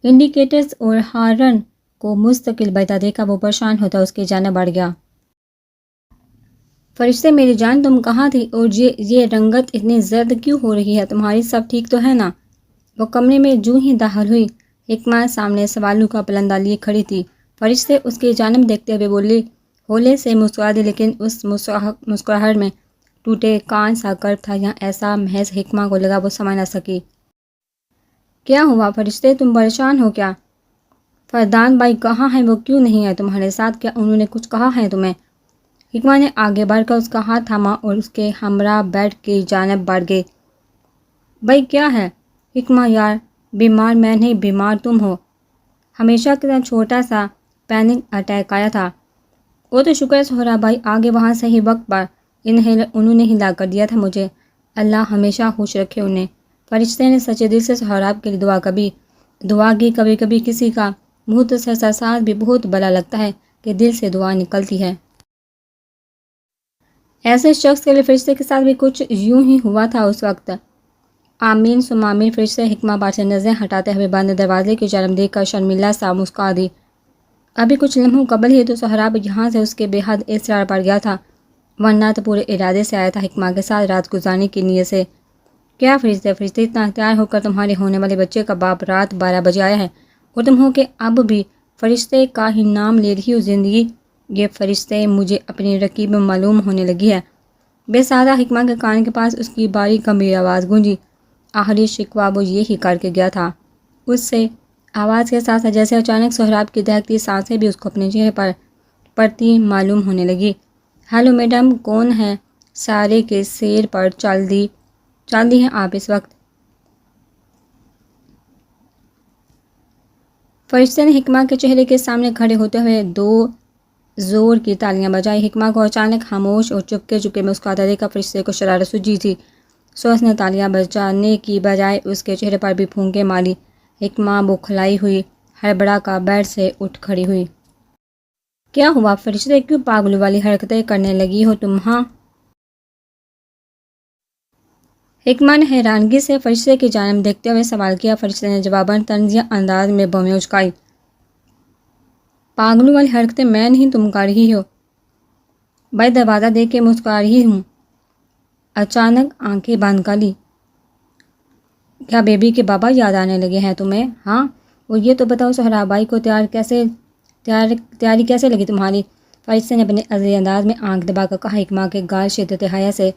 انڈیکیٹرز اور ہارن کو مستقل بجتا دیکھا وہ پریشان ہوتا اس کی جانب بڑھ گیا۔ فرشتے میری جان، تم کہاں تھی؟ اور یہ رنگت اتنی زرد کیوں ہو رہی ہے تمہاری؟ سب ٹھیک تو ہے نا؟ وہ کمرے میں جو ہی داخل ہوئی، حکمہ سامنے سوالوں کا پلندہ لیے کھڑی تھی۔ فرشتے اس کی جانب دیکھتے ہوئے بولے، ہولے سے مسکرا دی، لیکن اس مسکراہٹ میں ٹوٹے کان سا کرب تھا یا ایسا محض حکمہ کو لگا وہ سمجھ نہ سکی۔ کیا ہوا فرشتے، تم پریشان ہو کیا؟ فردان بھائی کہاں ہیں؟ وہ کیوں نہیں ہے تمہارے ساتھ؟ کیا انہوں نے کچھ کہا ہے تمہیں؟ حکمہ نے آگے بڑھ کر اس کا ہاتھ تھاما اور اس کے ہمراہ بیڈ کی جانب بڑھ گئی۔ بھائی کیا ہے؟ حکمہ یار، بیمار میں نہیں، بیمار تم ہو۔ ہمیشہ کی طرح چھوٹا سا پینک اٹیک آیا تھا۔ وہ تو شکر ہے سہراب بھائی آگے وہاں صحیح وقت پر انہیلر انہوں نے ہلا کر دیا تھا مجھے۔ اللہ ہمیشہ خوش رکھے انہیں۔ فرشتے نے سچے دل سے سہراب کے لیے دعا کی۔ کبھی کبھی کسی کا مختصر سا ساتھ بھی بہت بھلا لگتا ہے کہ دل سے دعا نکلتی ہے۔ ایسے شخص کے لیے فرشتے کے ساتھ بھی کچھ یوں ہی ہوا تھا اس وقت۔ آمین ثم آمین۔ فرشتے حکمہ بار سے نظریں ہٹاتے ہوئے بند دروازے کی جانب دیکھ کر شرمندہ سا مسکرا دی۔ ابھی کچھ لمحوں قبل ہی تو سہراب یہاں سے اس کے بے حد اصرار پڑ گیا تھا، ورنہ تو پورے ارادے سے آیا تھا حکمہ کے ساتھ رات گزارنے کی نیت سے۔ کیا فرشتے اتنا تیار ہو کر تمہارے ہونے والے بچے کا باپ رات 12 بجے آیا ہے، اور تم ہو کہ اب بھی فرشتے کا ہی نام لے رہی ہو زندگی؟ یہ فرشتے مجھے اپنی رقیب معلوم ہونے لگی ہے۔ بے سادہ حکمہ کے کان کے پاس اس کی باریک گمبھیر آواز گونجی۔ آخری شکوہ وہ یہی کر کے گیا تھا۔ اس سے آواز کے ساتھ جیسے اچانک سہراب کی دہکتی سانسیں بھی اس کو اپنے چہرے پر پڑتی معلوم ہونے لگی۔ ہیلو میڈم، کون ہے؟ سارے کے سیر پر چل دی ہیں آپ اس وقت؟ فرشتے نے حکمہ کے چہرے کے سامنے کھڑے ہوتے ہوئے 2 زور کی تالیاں بجائی۔ حکمہ کو اچانک خاموش اور چپکے مسکراتا دیکھا فرشتے کو شرارت سوجی تھی، سو اس نے تالیاں بجانے کی بجائے اس کے چہرے پر بھی پھونکیں ماری۔ حکمہ بوکھلائی ہوئی ہڑبڑا کر بیڈ سے اٹھ کھڑی ہوئی۔ کیا ہوا فرشتے، کیوں پاگلوں والی حرکتیں کرنے لگی ہو تم؟ ہاں؟ حکمہ نے حیرانگی سے فرشتے کی جانب دیکھتے ہوئے سوال کیا۔ فرشتے نے جواباً طنزیہ انداز میں بھویں اچکائی۔ پاگلوں والی حرکتیں میں نہیں، تم کر رہی ہو۔ بھائی دروازہ دیکھ کے مسکرا رہی ہوں۔ اچانک آنکھیں بند کر لی۔ کیا بیبی کے بابا یاد آنے لگے ہیں تمہیں؟ ہاں؟ اور یہ تو بتاؤ سہراب بھائی کو تیاری کیسے لگی تمہاری؟ فرشتے نے اپنے عزیز انداز میں آنکھ دبا کر کہا۔ حکمہ کے گال شدت حیا سے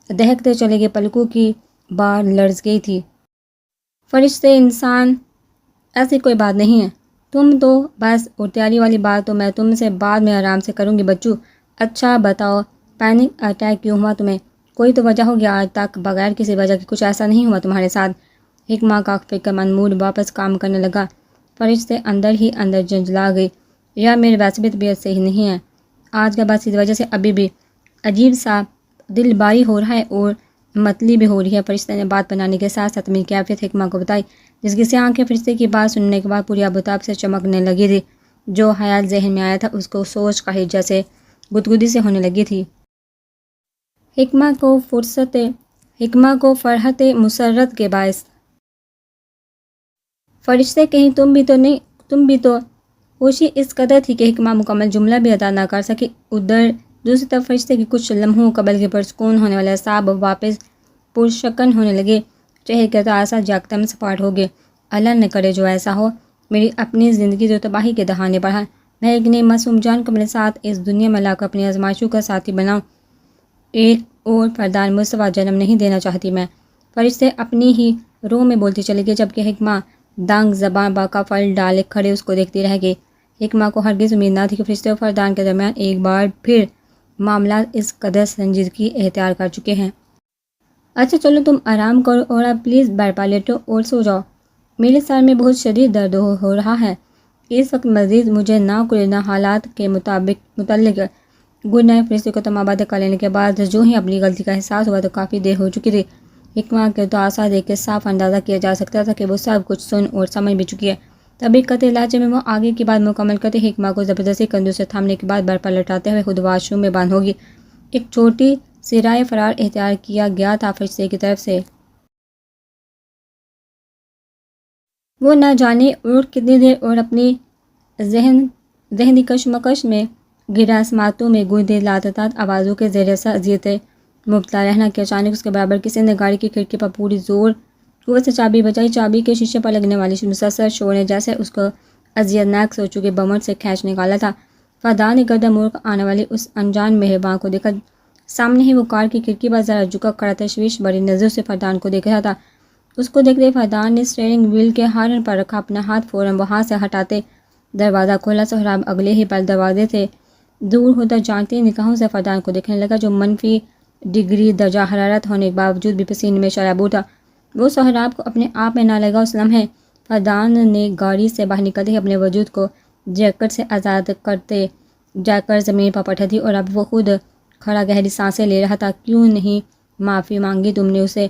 دہکتے چلے گئے، پلکوں کی بار لرز گئی تھی۔ فرشتے انسان ایسی کوئی بات نہیں ہے، تم تو بس، اور تیاری والی بات تو میں تم سے بعد میں آرام سے کروں گی بچو۔ اچھا بتاؤ، پینک اٹیک کیوں ہوا تمہیں؟ کوئی تو وجہ ہوگی، آج تک بغیر کسی وجہ کے کچھ ایسا نہیں ہوا تمہارے ساتھ۔ حکمہ کا فکر مند موڈ واپس کام کرنے لگا۔ فرشتے اندر ہی اندر جھنجھلا گئی، یا میرے ویسے بھی طبیعت صحیح نہیں ہے آج کے بعد، اس وجہ سے ابھی بھی عجیب سا دل باری ہو رہا ہے اور متلی بھی ہو رہی ہے۔ فرشتے نے بات بنانے کے ساتھ ساتھ اپنی کیفیت حکمہ کو بتائی، جس کی آنکھیں فرشتے کی بات سننے کے بعد پوری آبتاب سے چمکنے لگی تھی۔ جو خیال ذہن میں آیا تھا اس کو سوچ کا ہی جیسے گدگدی سے ہونے لگی تھی۔ حکمہ کو فرحت مسرت کے باعث فرشتے کہیں تم بھی تو خوشی اس قدر تھی کہ حکمہ مکمل جملہ بھی ادا نہ کر سکی۔ ادھر دوسری طرف فرشتے کی کچھ لمحوں قبل کے پرسکون ہونے والے اعصاب واپس پرشکن ہونے لگے، چہرے کے تاثر یکدم سپاٹ ہو گئے۔ اللہ نہ کرے جو ایسا ہو، میری اپنی زندگی جو تباہی کے دہانے پر ہے، میں ایک نئی معصوم جان کو اپنے ساتھ اس دنیا میں لا کر اپنی آزمائشوں کا ساتھی بناؤں۔ ایک اور فردان مصطفیٰ جنم نہیں دینا چاہتی میں، فرشتے اپنی ہی روح میں بولتی چلی گئی، جبکہ حکمہ دنگ زبان باقا پھل ڈالے کھڑے اس کو دیکھتی رہ گئی۔ حکمہ کو ہرگز امید نہ تھی کہ فرشتے اور فردان کے درمیان ایک بار پھر معاملات اس قدر سنجیدگی اختیار کر چکے ہیں۔ اچھا چلو تم آرام کرو اور اب پلیز بیڈ پر لیٹو اور سو جاؤ، میرے سر میں بہت شدید درد ہو رہا ہے اس وقت۔ مزید مجھے نہ حالات کے متعلق گڈ نائٹ۔ فرشتے کو تمام باتیں کر لینے کے بعد جو ہی اپنی غلطی کا احساس ہوا تو کافی دیر ہو چکی تھی۔ حکمہ کے تاثر دیکھ کے صاف اندازہ کیا جا سکتا تھا کہ وہ سب کچھ سن اور سمجھ بھی چکی ہے۔ تبھی قطع لہجے میں وہ آگے کی بات مکمل کرتے حکمہ کو زبردستی کندھوں سے تھامنے کے بعد بیڈ پر لٹاتے ہوئے خود واش روم میں بند ہوگی۔ ایک چھوٹی سی رائے فرار اختیار کیا گیا تھا فرشتے کی طرف سے۔ وہ نہ جانے اور کتنی دیر اور اپنی ذہنی کشمکش میں گراسماتوں میں گونجتی لاتعداد آوازوں کے زیر اثر اذیت مبتلا رہنا کہ اچانک اس کے برابر کسی نے گاڑی کی کھڑکی پر پوری زور قوت سے چابی بجائی۔ چابی کے شیشے پر لگنے والی مسلسل شور نے جیسے اس کو اذیت ناک سوچوں کے بمڑ سے کھینچ نکالا تھا۔ فردان نے گردن موڑ کر آنے والی اس انجان مہربان کو دیکھا۔ سامنے ہی وہ کار کی کھڑکی پر ذرا جھکا کھڑا تشویش بڑی نظروں سے فردان کو دیکھ رہا تھا۔ اس کو دیکھتے فردان نے اسٹیئرنگ وہیل کے ہارن پر رکھا اپنا ہاتھ فوراً وہاں سے ہٹاتے دروازہ کھولا۔ سہراب اگلے ہی پل دروازے سے دور ہوتا جانتی نگاہوں سے فردان کو دیکھنے لگا، جو منفی ڈگری درجہ حرارت ہونے کے باوجود بھی پسینے میں شرابور تھا۔ وہ سہراب کو اپنے آپ میں نہ لگا۔ اس لمحے فردان نے گاڑی سے باہر نکلتے ہی اپنے وجود کو جیکٹ سے آزاد کرتے جا کر زمین پر پٹک دی، اور اب وہ خود کھڑا گہری سانسیں لے رہا تھا۔ کیوں نہیں معافی مانگی تم نے اسے؟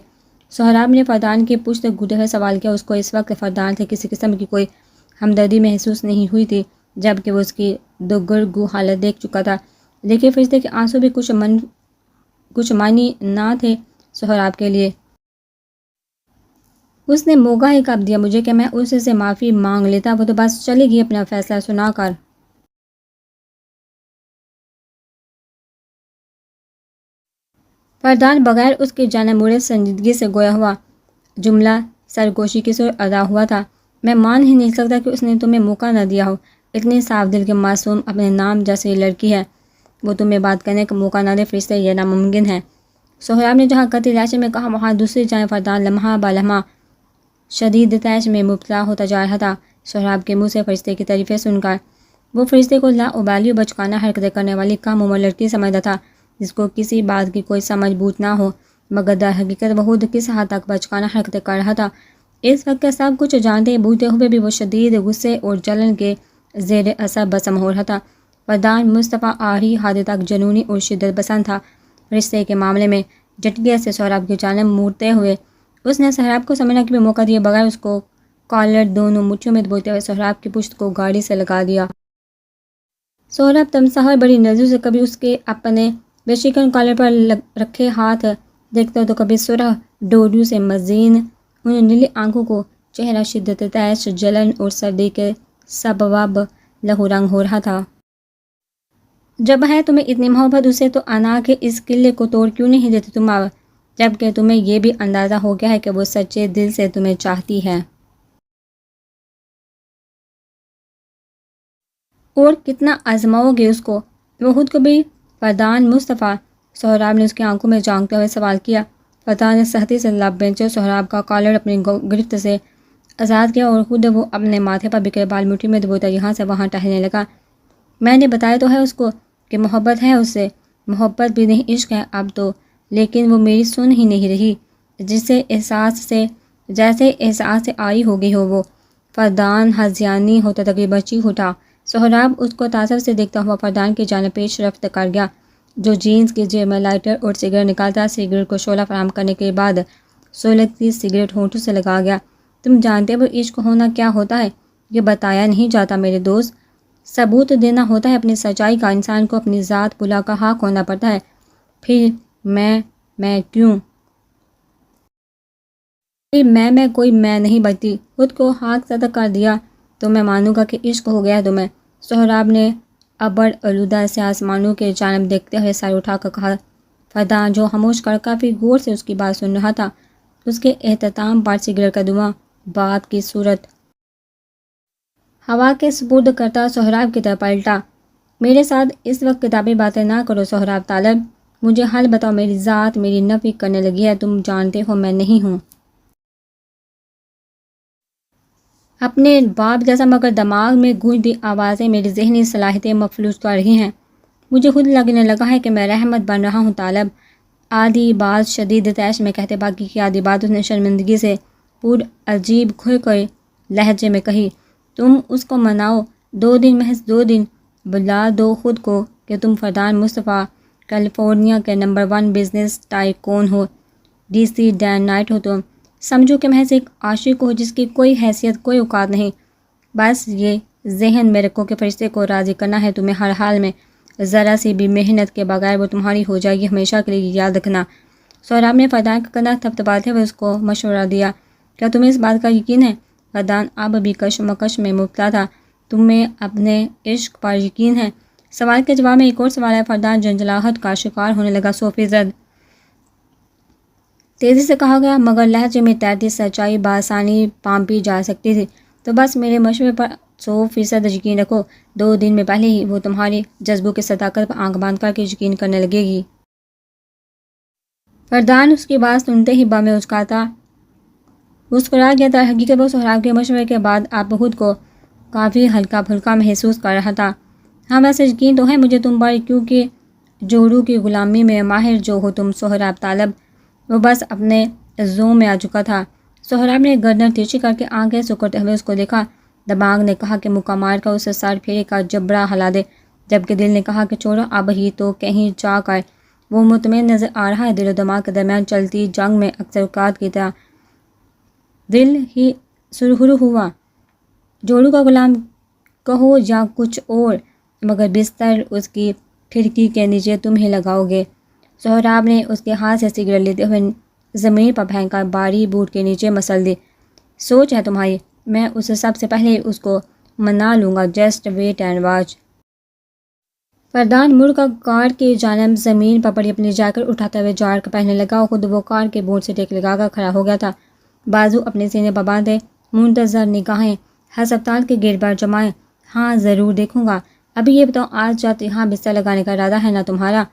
سہراب نے فردان کی پشت گھٹتے ہوئے سوال کیا۔ اس کو اس وقت فردان سے کسی قسم کی کوئی ہمدردی محسوس نہیں ہوئی تھی، جبکہ وہ اس کی دگرگو حالت دیکھ چکا تھا، لیکن فرشتے کے آنسو بھی کچھ معنی نہ تھے سہراب کے لیے۔ اس نے موقع ہی کب دیا مجھے کہ میں اس سے معافی مانگ لیتا، وہ تو بس چلی گئی اپنا فیصلہ سنا کر۔ فردان بغیر اس کی جانب موڑے سنجیدگی سے گویا ہوا جملہ سرگوشی کی سر ادا ہوا تھا۔ میں مان ہی نہیں سکتا کہ اس نے تمہیں موقع نہ دیا ہو، اتنی صاف دل کے معصوم اپنے نام جیسی لڑکی ہے، وہ تمہیں بات کرنے کا موقع نہ دے۔ فرشتے یہ ناممکن ہے، سہراب نے جہاں قطعی لہجے میں کہا وہاں دوسری جانب فردان لمحہ بلمحہ شدید طیش میں مبتلا ہوتا جا رہا تھا۔ سہراب کے منہ سے فرشتے کی تعریفیں سن کر وہ فرشتے کو لاابالی و بچکانہ حرکتیں کرنے والی کم عمر لڑکی سمجھتا تھا، جس کو کسی بات کی کوئی سمجھ بوجھ نہ ہو، مگر در حقیقت وہ خود کس حد تک بچکانہ حرکتیں کر رہا تھا۔ اس وقت کا سب کچھ جانتے بوجھتے ہوئے بھی وہ شدید غصے اور جلن کے زیر اثر بسم ہو رہا تھا۔ فردان مصطفیٰ آخری حد تک جنونی اور شدت پسند تھا۔ فرشتے کے معاملے میں جھٹکے سے سہراب کی جانب موڑتے ہوئے اس نے سہراب کو سمجھنے کا بھی موقع دیا بغیر اس کو کالر دونوں مٹھیوں میں دبوتے ہوئے سہراب کی پشت کو گاڑی سے لگا دیا۔ سہراب تمساح بڑی نظروں سے کبھی اس کے اپنے بے شکن کالر پر رکھے ہاتھ دیکھتا تو کبھی سرخ ڈوریوں سے مزین ان نیلی آنکھوں کو۔ چہرہ شدت طیش، جلن اور سردی کے سبب لہو رنگ ہو رہا تھا۔ جب ہے تمہیں اتنی محبت اسے تو انا کے اس قلعے کو توڑ کیوں نہیں دیتے تم اب، جبکہ تمہیں یہ بھی اندازہ ہو گیا ہے کہ وہ سچے دل سے تمہیں چاہتی ہے۔ اور کتنا آزماؤ گے اس کو؟ وہ خود کو بھی فردان مصطفیٰ؟ سہراب نے اس کی آنکھوں میں جھانکتے ہوئے سوال کیا۔ فردان نے سختی سے لب بینچے سہراب کا کالر اپنی گرفت سے آزاد کیا اور خود وہ اپنے ماتھے پر بکھرے بال مٹھی میں دبوتا یہاں سے وہاں ٹہلنے لگا۔ میں نے بتایا تو ہے اس کو کہ محبت ہے اس سے، محبت بھی نہیں عشق ہے اب تو، لیکن وہ میری سن ہی نہیں رہی، جیسے احساس سے آئی ہو گئی ہو وہ۔ فردان ہذیانی ہوتا تقریباً چیخ اٹھا۔ سہراب اس کو تعصب سے دیکھتا ہوا فردان کی جانب پیش رفت کر گیا، جو جینز کی جیب میں لائٹر اور سگریٹ نکالتا سگریٹ کو شعلہ فراہم کرنے کے بعد سولگتی سگریٹ ہونٹوں سے لگا گیا۔ تم جانتے ہو عشق ہونا کیا ہوتا ہے؟ یہ بتایا نہیں جاتا میرے دوست، ثبوت دینا ہوتا ہے اپنی سچائی کا، انسان کو اپنی ذات بلا کا حق ہونا پڑتا ہے۔ پھر میں کیوں؟ پھر میں کوئی میں نہیں بچتی، خود کو خاک زدہ کر دیا تو میں مانوں گا کہ عشق ہو گیا تمہیں۔ سہراب نے ابر آلودہ سے آسمانوں کے جانب دیکھتے ہوئے سر اٹھا کر کہا۔ فردان جو خاموش کر کافی غور سے اس کی بات سن رہا تھا، اس کے اختتام پر سگریٹ کا دھواں بات کی صورت ہوا کے سپرد کرتا سہراب کی طرف پلٹا۔ میرے ساتھ اس وقت کتابی باتیں نہ کرو سہراب طالب، مجھے حل بتاؤ، میری ذات میری نفی کرنے لگی ہے، تم جانتے ہو میں نہیں ہوں اپنے باپ جیسا، مگر دماغ میں گونجتی آوازیں میری ذہنی صلاحیتیں مفلوج کر رہی ہیں۔ مجھے خود لگنے لگا ہے کہ میں رحمت بن رہا ہوں طالب، آدھی بات شدید تیش میں کہتے، باقی کی آدھی بات اس نے شرمندگی سے پور عجیب کھل کر لہجے میں کہی۔ تم اس کو مناؤ، 2 دن، محض 2 دن، بلا دو خود کو کہ تم فردان مصطفیٰ کیلیفورنیا کے نمبر 1 بزنس ٹائکون ہو، ڈی سی ڈین نائٹ ہو، تم سمجھو کہ محض ایک عاشق ہو جس کی کوئی حیثیت کوئی اوقات نہیں، بس یہ ذہن میں رکھو کہ فرشتے کو راضی کرنا ہے تمہیں ہر حال میں، ذرا سی بھی محنت کے بغیر وہ تمہاری ہو جائے گی، ہمیشہ کے لیے یاد رکھنا۔ سہراب نے فردان کا کندھا تھپتھپاتے ہوئے اس کو مشورہ دیا۔ کیا تمہیں اس بات کا یقین ہے؟ فردان اب بھی کشمکش میں مبتلا تھا۔ تمہیں اپنے عشق پر یقین ہے؟ سوال کے جواب میں ایک اور سوال ہے۔ فردان جھنجھلاہٹ کا شکار ہونے لگا۔ 100% تیزی سے کہا گیا، مگر لہجے میں تیرتی سچائی بآسانی پانپی جا سکتی تھی۔ تو بس میرے مشورے پر 100% یقین رکھو، 2 دن میں پہلے ہی وہ تمہاری جذبوں کی صداقت پر آنکھ باندھ کر کے یقین کرنے لگے گی۔ فردان اس کی بات سنتے ہی بم میں اچکاتا مسکرا گیا۔ در حقیقت وہ سہراب کے مشورے کے بعد اب خود کو کافی ہلکا پھلکا محسوس کر رہا تھا۔ ہاں ویسے یقین تو ہے مجھے تم پر، کیونکہ جوڑوں کی غلامی میں ماہر جو ہو تم سہراب طالب۔ وہ بس اپنے زوم میں آ چکا تھا۔ سہراب نے گردن ترچھی کر کے آنکھیں سکڑتے ہوئے اس کو دیکھا۔ دماغ نے کہا کہ مکہ مار کر اسے سر پھیرے کا جبڑا ہلا دے، جبکہ دل نے کہا کہ چھوڑو اب ہی تو کہیں جا کر وہ مطمئن نظر آ رہا ہے۔ دل و دماغ کے درمیان چلتی جنگ میں اکثر اوقات کی طرح دل ہی سرخرو ہوا۔ جوڑوں کا غلام کہو یا کچھ اور، مگر بستر اس کی کھڑکی کے نیچے تم ہی لگاؤ گے۔ سہراب نے اس کے ہاتھ سے سگریٹ لیتے ہوئے زمین پر پھینک کر باری بوٹ کے نیچے مسل دی۔ سوچ ہے تمہاری، میں اسے سب سے پہلے اس کو منا لوں گا، جسٹ ویٹ اینڈ واچ۔ فردان مڑ کر کار کی جانب زمین پر پڑی اپنی جیکٹ اٹھاتے ہوئے جارک پہننے لگا اور خود وہ کار کے بونٹ سے ٹیک لگا کر کھڑا ہو گیا تھا، بازو اپنے سینے پر باندھے، منتظر نگاہیں ہسپتال کے گیٹ پر جمائے۔ ہاں ضرور دیکھوں گا۔ ابھی یہ بتاؤ، آج جاتے ہاں بستر لگانے کا ارادہ ہے نا تمہارا؟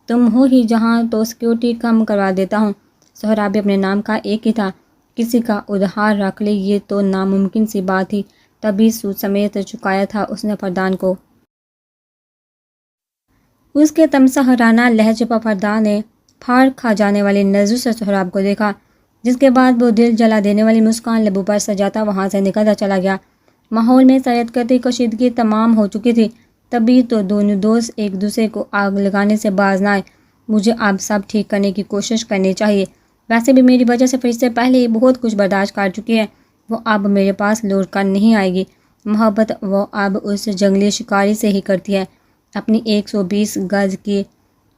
تم ہو ہی جہاں تو سیکیورٹی کم کروا دیتا ہوں۔ سہراب بھی اپنے نام کا ایک ہی تھا، کسی کا ادھار رکھ لے یہ تو ناممکن سی بات تھی، تبھی سود سمیت چکایا تھا اس نے فردان کو۔ اس کے تمسخرانہ لہجے پر فردان نے پھاڑ کھا جانے والی نظروں سے سہراب کو دیکھا، جس کے بعد وہ دل جلا دینے والی مسکان لبوں پر سجاتا وہاں سے نکلتا چلا گیا۔ ماحول میں سرعت کرتی کشیدگی تمام ہو چکی تھی، تبھی تو دونوں دوست ایک دوسرے کو آگ لگانے سے باز نہ آئے۔ مجھے اب سب ٹھیک کرنے کی کوشش کرنی چاہیے، ویسے بھی میری وجہ سے فرشتے پہلے ہی بہت کچھ برداشت کر چکی ہے، وہ اب میرے پاس لوٹ کر نہیں آئے گی۔ محبت وہ اب اس جنگلی شکاری سے ہی کرتی ہے۔ اپنی 120 گز کی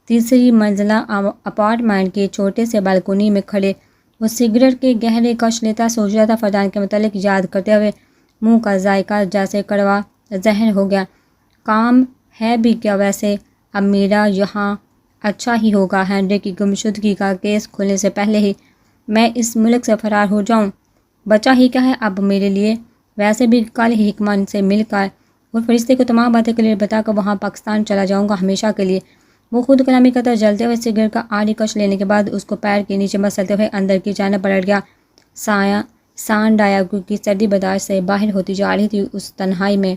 3ری منزلہ اپارٹمنٹ کی چھوٹے سے بالکونی میں کھڑے وہ سگریٹ کے گہرے کش لیتا سوچ رہا تھا، فردان کے متعلق یاد کرتے ہوئے منہ کا ذائقہ جیسے کڑوا زہر ہو گیا۔ کام ہے بھی کیا ویسے، اب میرا یہاں اچھا ہی ہوگا، ہینری کی گمشدگی کا کیس کھلنے سے پہلے ہی میں اس ملک سے فرار ہو جاؤں، بچا ہی کیا ہے اب میرے لیے۔ ویسے بھی کل ہی حکمن سے مل کر اور فرشتے کو تمام باتیں کلیئر بتا کر وہاں پاکستان چلا جاؤں گا ہمیشہ کے لیے۔ وہ خود کلامی قطر جلتے ہوئے سگریٹ کا آڑی کش لینے کے بعد اس کو پیر کے نیچے مسلتے ہوئے اندر کی جانب پلٹ گیا۔ سان ڈایاگو کی سردی برداشت سے باہر ہوتی جا رہی تھی اس تنہائی میں۔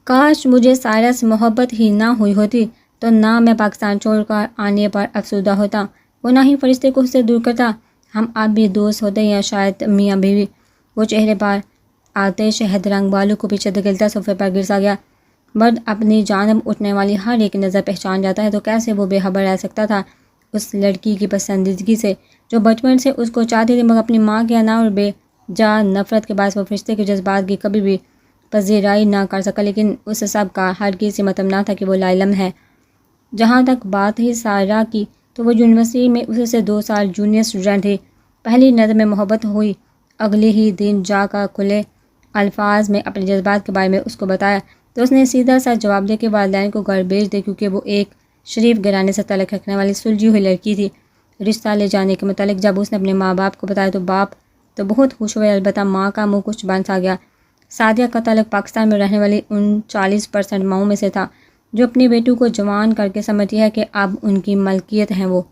کاش مجھے سائرہ سے محبت ہی نہ ہوئی ہوتی تو نہ میں پاکستان چھوڑ کر آنے پر افسردہ ہوتا، وہ نہ ہی فرشتے کو اس سے دور کرتا۔ ہم اب بھی دوست ہوتے یا شاید میاں بیوی۔ وہ چہرے پر آتے شہد رنگ بالوں کو پیچھے دھکیلتا صوفے پر گر سا گیا۔ مرد اپنی جانب اٹھنے والی ہر ایک نظر پہچان جاتا ہے تو کیسے وہ بے خبر رہ سکتا تھا اس لڑکی کی پسندیدگی سے جو بچپن سے اس کو چاہتی تھی، مگر اپنی ماں کے انا اور بے جا نفرت کے باعث وہ فرشتے کے جذبات کی کبھی بھی پذیرائی نہ کر سکا۔ لیکن اس سب کا ہرگز یہ مطلب نہ تھا کہ وہ لا علم ہے۔ جہاں تک بات ہے سائرہ کی تو وہ یونیورسٹی میں اسے سے 2 سال جونیئر اسٹوڈنٹ تھی۔ پہلی نظر میں محبت ہوئی، اگلے ہی دن جا کر کھلے الفاظ میں اپنے جذبات کے بارے میں اس کو بتایا تو اس نے سیدھا سا جواب دیا کہ والدین کو گھر بھیج دے کیونکہ وہ ایک شریف گھرانے سے تعلق رکھنے والی سلجھی ہوئی لڑکی تھی۔ رشتہ لے جانے کے متعلق جب اس نے اپنے ماں باپ کو بتایا تو باپ تو بہت خوش ہوئے، البتہ ماں کا منہ کچھ بن سا گیا۔ سعدیہ کا تعلق پاکستان میں رہنے والی ان 40% ماؤں میں سے تھا جو اپنے بیٹوں کو جوان کر کے سمجھتی ہے کہ اب ان کی ملکیت ہیں۔ وہ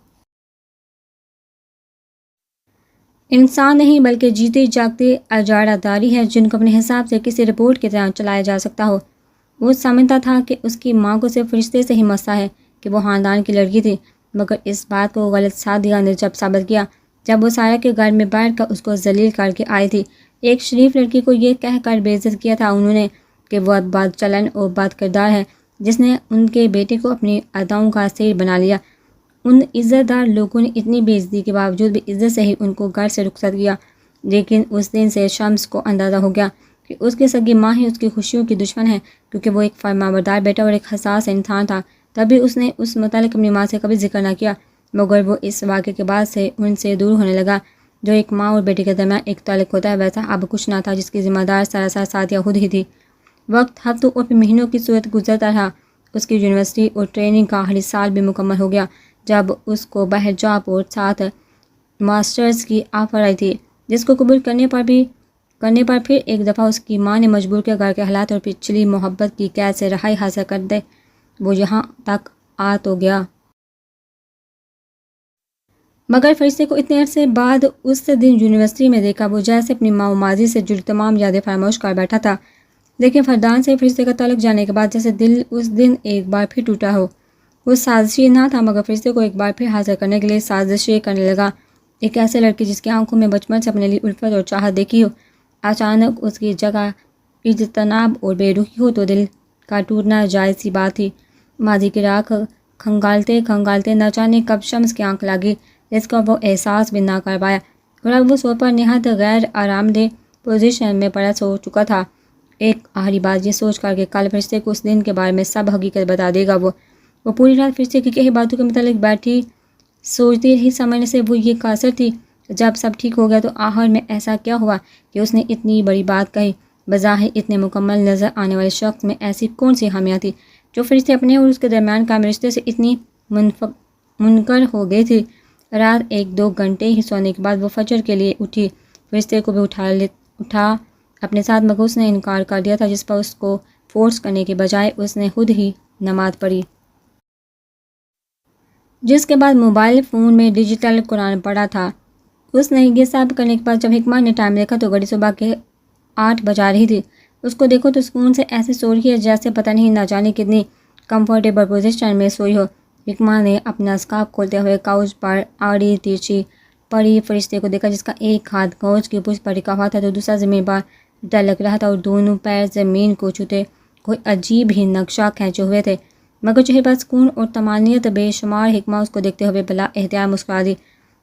انسان نہیں بلکہ جیتے جاگتے اجارہ داری ہے جن کو اپنے حساب سے کسی رپورٹ کی طرح چلایا جا سکتا ہو۔ وہ سمجھتا تھا کہ اس کی ماں کو صرف فرشتے سے ہی مسئلہ ہے کہ وہ خاندان کی لڑکی تھی، مگر اس بات کو غلط سعدیہ نے جب ثابت کیا جب وہ سائرہ کے گھر میں بیٹھ کر اس کو ذلیل کر کے آئی تھی۔ ایک شریف لڑکی کو یہ کہہ کر بے عزت کیا تھا انہوں نے کہ وہ بد چلن اور بد کردار ہے جس نے ان کے بیٹے کو اپنی اداؤں کا اسیر بنا لیا۔ ان عزت دار لوگوں نے اتنی بے عزتی کے باوجود بھی عزت سے ہی ان کو گھر سے رخصت کیا، لیکن اس دن سے شمس کو اندازہ ہو گیا کہ اس کی سگی ماں ہی اس کی خوشیوں کی دشمن ہے، کیونکہ وہ ایک فرمانبردار بیٹا اور ایک حساس انسان تھا۔ تبھی اس نے اس متعلق اپنی ماں سے کبھی ذکر نہ کیا، مگر وہ اس واقعے کے بعد سے ان سے دور ہونے لگا۔ جو ایک ماں اور بیٹے کے درمیان ایک تعلق ہوتا ہے ویسا اب کچھ نہ تھا، جس کی ذمہ دار سراسر سعدیہ خود ہی تھی۔ وقت ہفتوں اور پھر مہینوں کی صورت گزرتا رہا۔ اس کی یونیورسٹی اور ٹریننگ کا آخری سال بھی مکمل ہو گیا جب اس کو باہر جاب اور ساتھ ماسٹرز کی آفر آئی تھی، جس کو قبول کرنے پر پھر ایک دفعہ اس کی ماں نے مجبور کیا گھر کے حالات اور پچھلی محبت کی قید سے رہائی حاصل کر دے وہ یہاں تک آ تو گیا۔ مگر فرشتے کو اتنے عرصے بعد اس دن یونیورسٹی میں دیکھا، وہ جیسے اپنی ماں و ماضی سے جڑی تمام یادیں فراموش کر بیٹھا تھا۔ لیکن فردان سے فرشتے کا تعلق جانے کے بعد جیسے دل اس دن ایک بار پھر ٹوٹا ہو۔ وہ سازشی نہ تھا، مگر فرشتے کو ایک بار پھر حاصل کرنے کے لیے سازشیں کرنے لگا۔ ایک ایسے لڑکی جس کی آنکھوں میں بچپن سے اپنے لیے الفت اور چاہت دیکھی ہو، اچانک اس کی جگہ اجتناب اور بے رخی ہو تو دل کا ٹوٹنا جائز سی بات تھی۔ ماضی کی راکھ کھنگالتے کھنگالتے نہ جانے کب شمس کی آنکھ لگی جس کا وہ احساس بھی نہ کر پایا، اور اب وہ سوٹ پر نہایت غیر آرام دہ پوزیشن میں پڑا سو چکا تھا، ایک آخری بات یہ سوچ کر کہ کل فرشتے کو اس دن کے بارے میں سب حقیقت بتا دے گا۔ وہ پوری رات فرشتے کی کہی باتوں کے متعلق بیٹھی سوچتی رہی۔ سمجھنے سے وہ یہ قاصر تھی۔ جب سب ٹھیک ہو گیا تو آخر میں ایسا کیا ہوا کہ اس نے اتنی بڑی بات کہی؟ بظاہر اتنے مکمل نظر آنے والے شخص میں ایسی کون سی خامیاں تھی جو فرشتے اپنے اور اس کے درمیان قائم رشتے سے اتنی منکر ہو گئی تھی؟ رات 1-2 گھنٹے ہی سونے کے بعد وہ فجر کے لیے اٹھی۔ فرشتے کو بھی اٹھا اپنے ساتھ، مگر اس نے انکار کر دیا تھا، جس پر اس کو فورس کرنے کے بجائے اس نے خود ہی نماز پڑھی، جس کے بعد موبائل فون میں ڈیجیٹل قرآن پڑھا تھا۔ اس نے یہ سب کرنے کے بعد جب حکمہ نے ٹائم دیکھا تو گھڑی صبح کے 8 بجا رہی تھی۔ اس کو دیکھو تو سکون سے ایسے سو رہی ہے جیسے پتہ نہیں نہ جانے کتنی کمفرٹیبل پوزیشن میں سوئی ہو۔ حکمہ نے اپنا اسکارف کھولتے ہوئے کاؤچ پر آڑی تیرچی پڑی فرشتے کو دیکھا، جس کا ایک ہاتھ کاؤچ کی پشت پر ٹکا ہوا تھا تو دوسرا زمین پر ڈلک رہا تھا اور دونوں پیر زمین کو چھوتے کوئی عجیب ہی نقشہ کھینچے ہوئے تھے، مگر چہرے پر سکون اور طمانینت بے شمار۔ حکمہ اس کو دیکھتے ہوئے بلا احتیاط مسکرا دی۔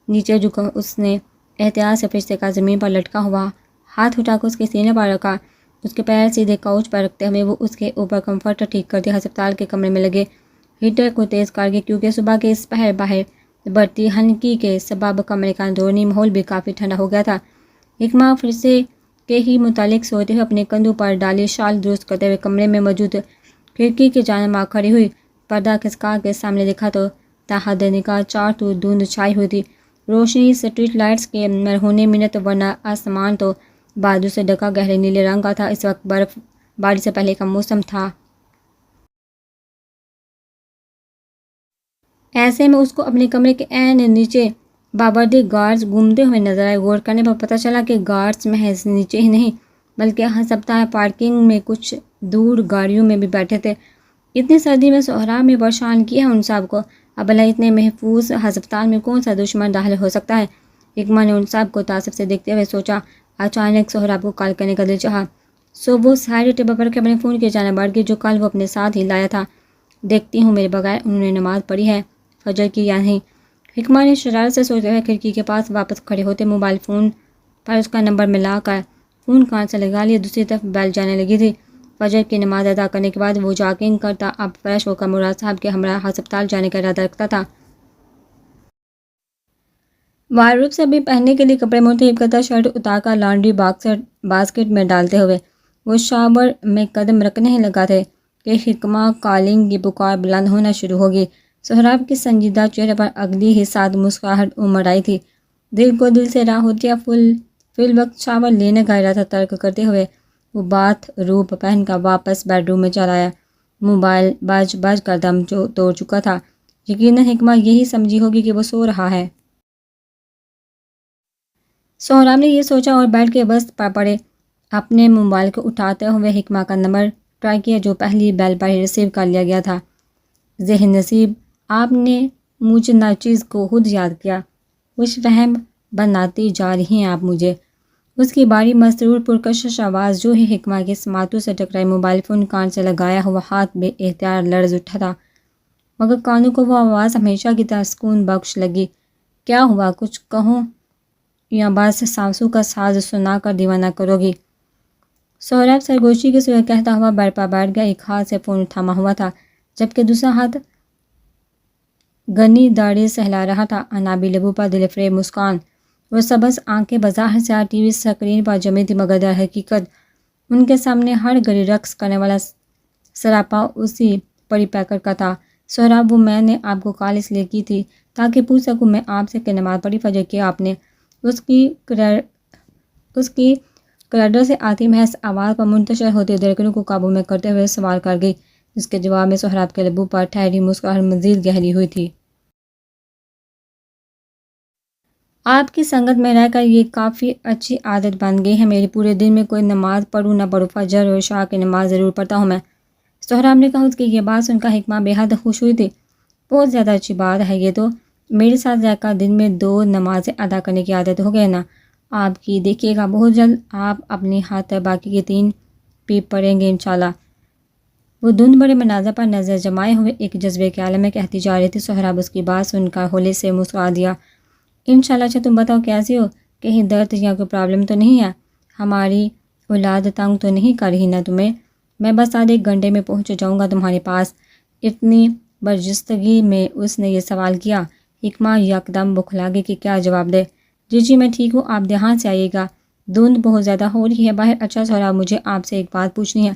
نیچے جھک کر اس نے احتیاط سے فرشتے کا زمین پر لٹکا ہوا ہاتھ اٹھا کر اس کے سینے پر رکھا۔ اس کے پیر سیدھے کاؤچ پر رکھتے ہوئے وہ اس کے اوپر کمفرٹر ٹھیک کر دیا۔ ہسپتال کے کمرے میں لگے ہیٹر کو تیز کر کے کیونکہ صبح کے اس پہر باہر بڑھتی ہنکی کے سبب کمرے کا اندرونی ماحول بھی کافی ٹھنڈا ہو گیا تھا۔ حکمہ فرشتے کے ہی متعلق سوچتے ہوئے اپنے کندھوں پر ڈالی شال درست کرتے ہوئے کمرے میں موجود کھڑکی کی جانب آ کھڑی ہوئی۔ پردہ کھسکا کے سامنے دیکھا تو تحت نگاہ چار تو دھند چھائی ہوئی تھی۔ روشنی اسٹریٹ لائٹس کے مرہونے منت ورنہ آسمان تو بادل سے ڈھکا گہرے نیلے رنگ کا تھا۔ اس وقت برف باری سے پہلے کا موسم تھا۔ ایسے میں اس کو اپنے کمرے کے عین نیچے بابردی گارڈز گھومتے ہوئے نظر آئے۔ غور کرنے پر پتہ چلا کہ گارڈز محض نیچے ہی نہیں بلکہ ہسپتال پارکنگ میں کچھ دور گاڑیوں میں بھی بیٹھے تھے۔ اتنی سردی میں سہراب میں پریشان کیا ان سب کو۔ اب بھلا اتنے محفوظ ہسپتال میں کون سا دشمن داخل ہو سکتا ہے؟ حکمہ نے ان سب کو تعصب سے دیکھتے ہوئے سوچا۔ اچانک سہراب کو کال کرنے کا دل چاہا، سو وہ سائڈ ٹیبل پر کے اپنے فون کی جانب بڑھ گئی جو کل وہ اپنے ساتھ ہی لایا تھا۔ دیکھتی ہوں میرے بغیر انہوں نے نماز پڑھی ہے فجر کی یا نہیں۔ حکمہ نے شرارت سے سوچتے ہوئے کھڑکی کے پاس واپس کھڑے ہوتے موبائل فون پر اس کا نمبر ملا کر فون کان سے لگا لیا۔ دوسری طرف بیل جانے لگی تھی۔ فجر کی نماز ادا کرنے کے بعد وہ جاگنگ کرتا اب فریش ہو کر مراد صاحب کے ہمراہ ہسپتال جانے کا ارادہ رکھتا تھا۔ وارڈروب سے ابھی پہننے کے لیے کپڑے مرتب کرتا، شرٹ اتار کر لانڈری باسکٹ میں ڈالتے ہوئے وہ شاور میں قدم رکھنے ہی لگا تھے کہ حکمہ کالنگ کی پکار بلند ہونا شروع ہوگی۔ سہراب کے سنجیدہ چہرے پر اگلی ہی ساتھ مسکراہٹ امڑ آئی تھی۔ دل کو دل سے راہ ہوتی فی الوقت شاور لینے کا ارادہ ترک کرتے ہوئے وہ باتھ روب پہن کر واپس بیڈ روم میں چلا آیا۔ موبائل بج کر دم توڑ چکا تھا۔ یقیناً حکمہ یہی سمجھی ہوگی کہ وہ سو رہا ہے۔ سہراب نے یہ سوچا اور بیٹھ کے بست پر پڑے۔ اپنے موبائل کو اٹھاتے ہوئے حکمہ کا نمبر ٹرائی کیا جو پہلی بیل پر ہی ریسیو کر لیا گیا تھا۔ ذہن نصیب، آپ نے مجھ ناچیز کو خود یاد کیا، خوش فہم بناتی جا رہی ہیں آپ مجھے۔ اس کی باری مسرور پرکشش آواز جو ہی حکمہ کے سماعتوں سے ٹکرائی، موبائل فون کان سے لگایا ہوا ہاتھ بے اختیار لرز اٹھا تھا، مگر کانوں کو وہ آواز ہمیشہ کی طرح سکون بخش لگی۔ کیا ہوا؟ کچھ کہوں یا بس سانسوں کا ساز سنا کر دیوانہ کرو گی؟ سہراب سرگوشی کے سوئے کہتا ہوا بیڈ پر بیٹھ گیا۔ ایک ہاتھ سے فون تھما ہوا تھا جبکہ دوسرا ہاتھ گنی داڑھی سہلا رہا تھا۔ انابی لبوں پر دل فریب مسکان اور سبز آنکھیں بظاہر سیاہ ٹی وی اسکرین پر جمی تھی، مگر در حقیقت ان کے سامنے ہر گھڑی رقص کرنے والا سراپا اسی پری پیکر کا تھا۔ سہراب، وہ میں نے آپ کو کال اس لیے کی تھی تاکہ پوچھ سکوں میں آپ سے کہ نماز پڑھی فجر کی آپ نے؟ اس کی کریڈر سے آتی محض آواز پر منتشر ہوتی دھڑکنوں کو قابو میں کرتے ہوئے سوال کر گئی، جس کے جواب میں سہراب کے لبوں پر ٹھہری مسکراہٹ مزید گہری ہوئی تھی۔ آپ کی سنگت میں رہ کر یہ کافی اچھی عادت بن گئی ہے میری، پورے دن میں کوئی نماز پڑھوں نہ پڑھوں فجر اور عشاء کی نماز ضرور پڑھتا ہوں میں۔ سہراب نے کہا۔ اس کی یہ بات سن کر حکمہ بے حد خوش ہوئی تھی۔ بہت زیادہ اچھی بات ہے یہ تو، میرے ساتھ رہ کر دن میں 2 نمازیں ادا کرنے کی عادت ہو گئی نا آپ کی، دیکھیے گا بہت جلد آپ اپنی ہاتھ باقی کے 3 بھی پڑھیں گے انشاءاللہ۔ وہ دھند بڑے مناظر پر نظر جمائے ہوئے ایک جذبے کے عالم میں کہتی جا رہی تھی۔ سہراب اس کی بات سن کر ہولے سے مسکرا دیا۔ انشاءاللہ۔ اچھا تم بتاؤ کیسی ہو؟ کہیں درد یا کوئی پرابلم تو نہیں ہے؟ ہماری اولاد تنگ تو نہیں کر رہی نا تمہیں؟ میں بس آدھے 1 گھنٹے میں پہنچ جاؤں گا تمہارے پاس۔ اتنی برجستگی میں اس نے یہ سوال کیا۔ حکمہ یکدم بکھلا گئی کہ کیا جواب دے۔ جی میں ٹھیک ہوں، آپ دھیان سے آئیے گا، دھند بہت زیادہ ہو رہی ہے باہر۔ اچھا سہراب، مجھے آپ سے ایک بات پوچھنی ہے۔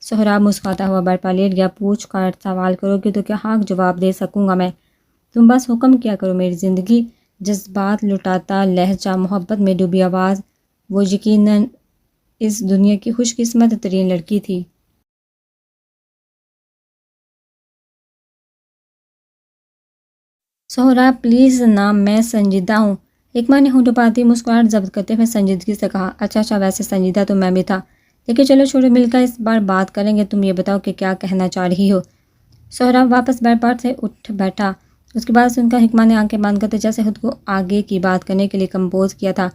سہراب مسکراتا ہوا بیڈ پر لیٹ گیا۔ پوچھ کر سوال کرو گے تو کیا حق جواب دے سکوں گا میں؟ تم بس حکم کیا کرو میری زندگی۔ جذبات لٹاتا لہجہ، محبت میں ڈوبی آواز، وہ یقیناً اس دنیا کی خوش قسمت ترین لڑکی تھی۔ سہراب پلیز نا، میں سنجیدہ ہوں۔ حکمہ نے ہونٹوں پر آتی مسکراہٹ ضبط کرتے ہوئے سنجیدگی سے کہا۔ اچھا ویسے سنجیدہ تو میں بھی تھا، لیکن چلو چھوڑو، مل کر اس بار بات کریں گے۔ تم یہ بتاؤ کہ کیا کہنا چاہ رہی ہو؟ سہراب واپس بیڈ پر سے اٹھ بیٹھا۔ اس کی بات سن کر حکمہ نے آنکھیں بند کرتے جیسے خود کو آگے کی بات کرنے کے لیے کمپوز کیا تھا۔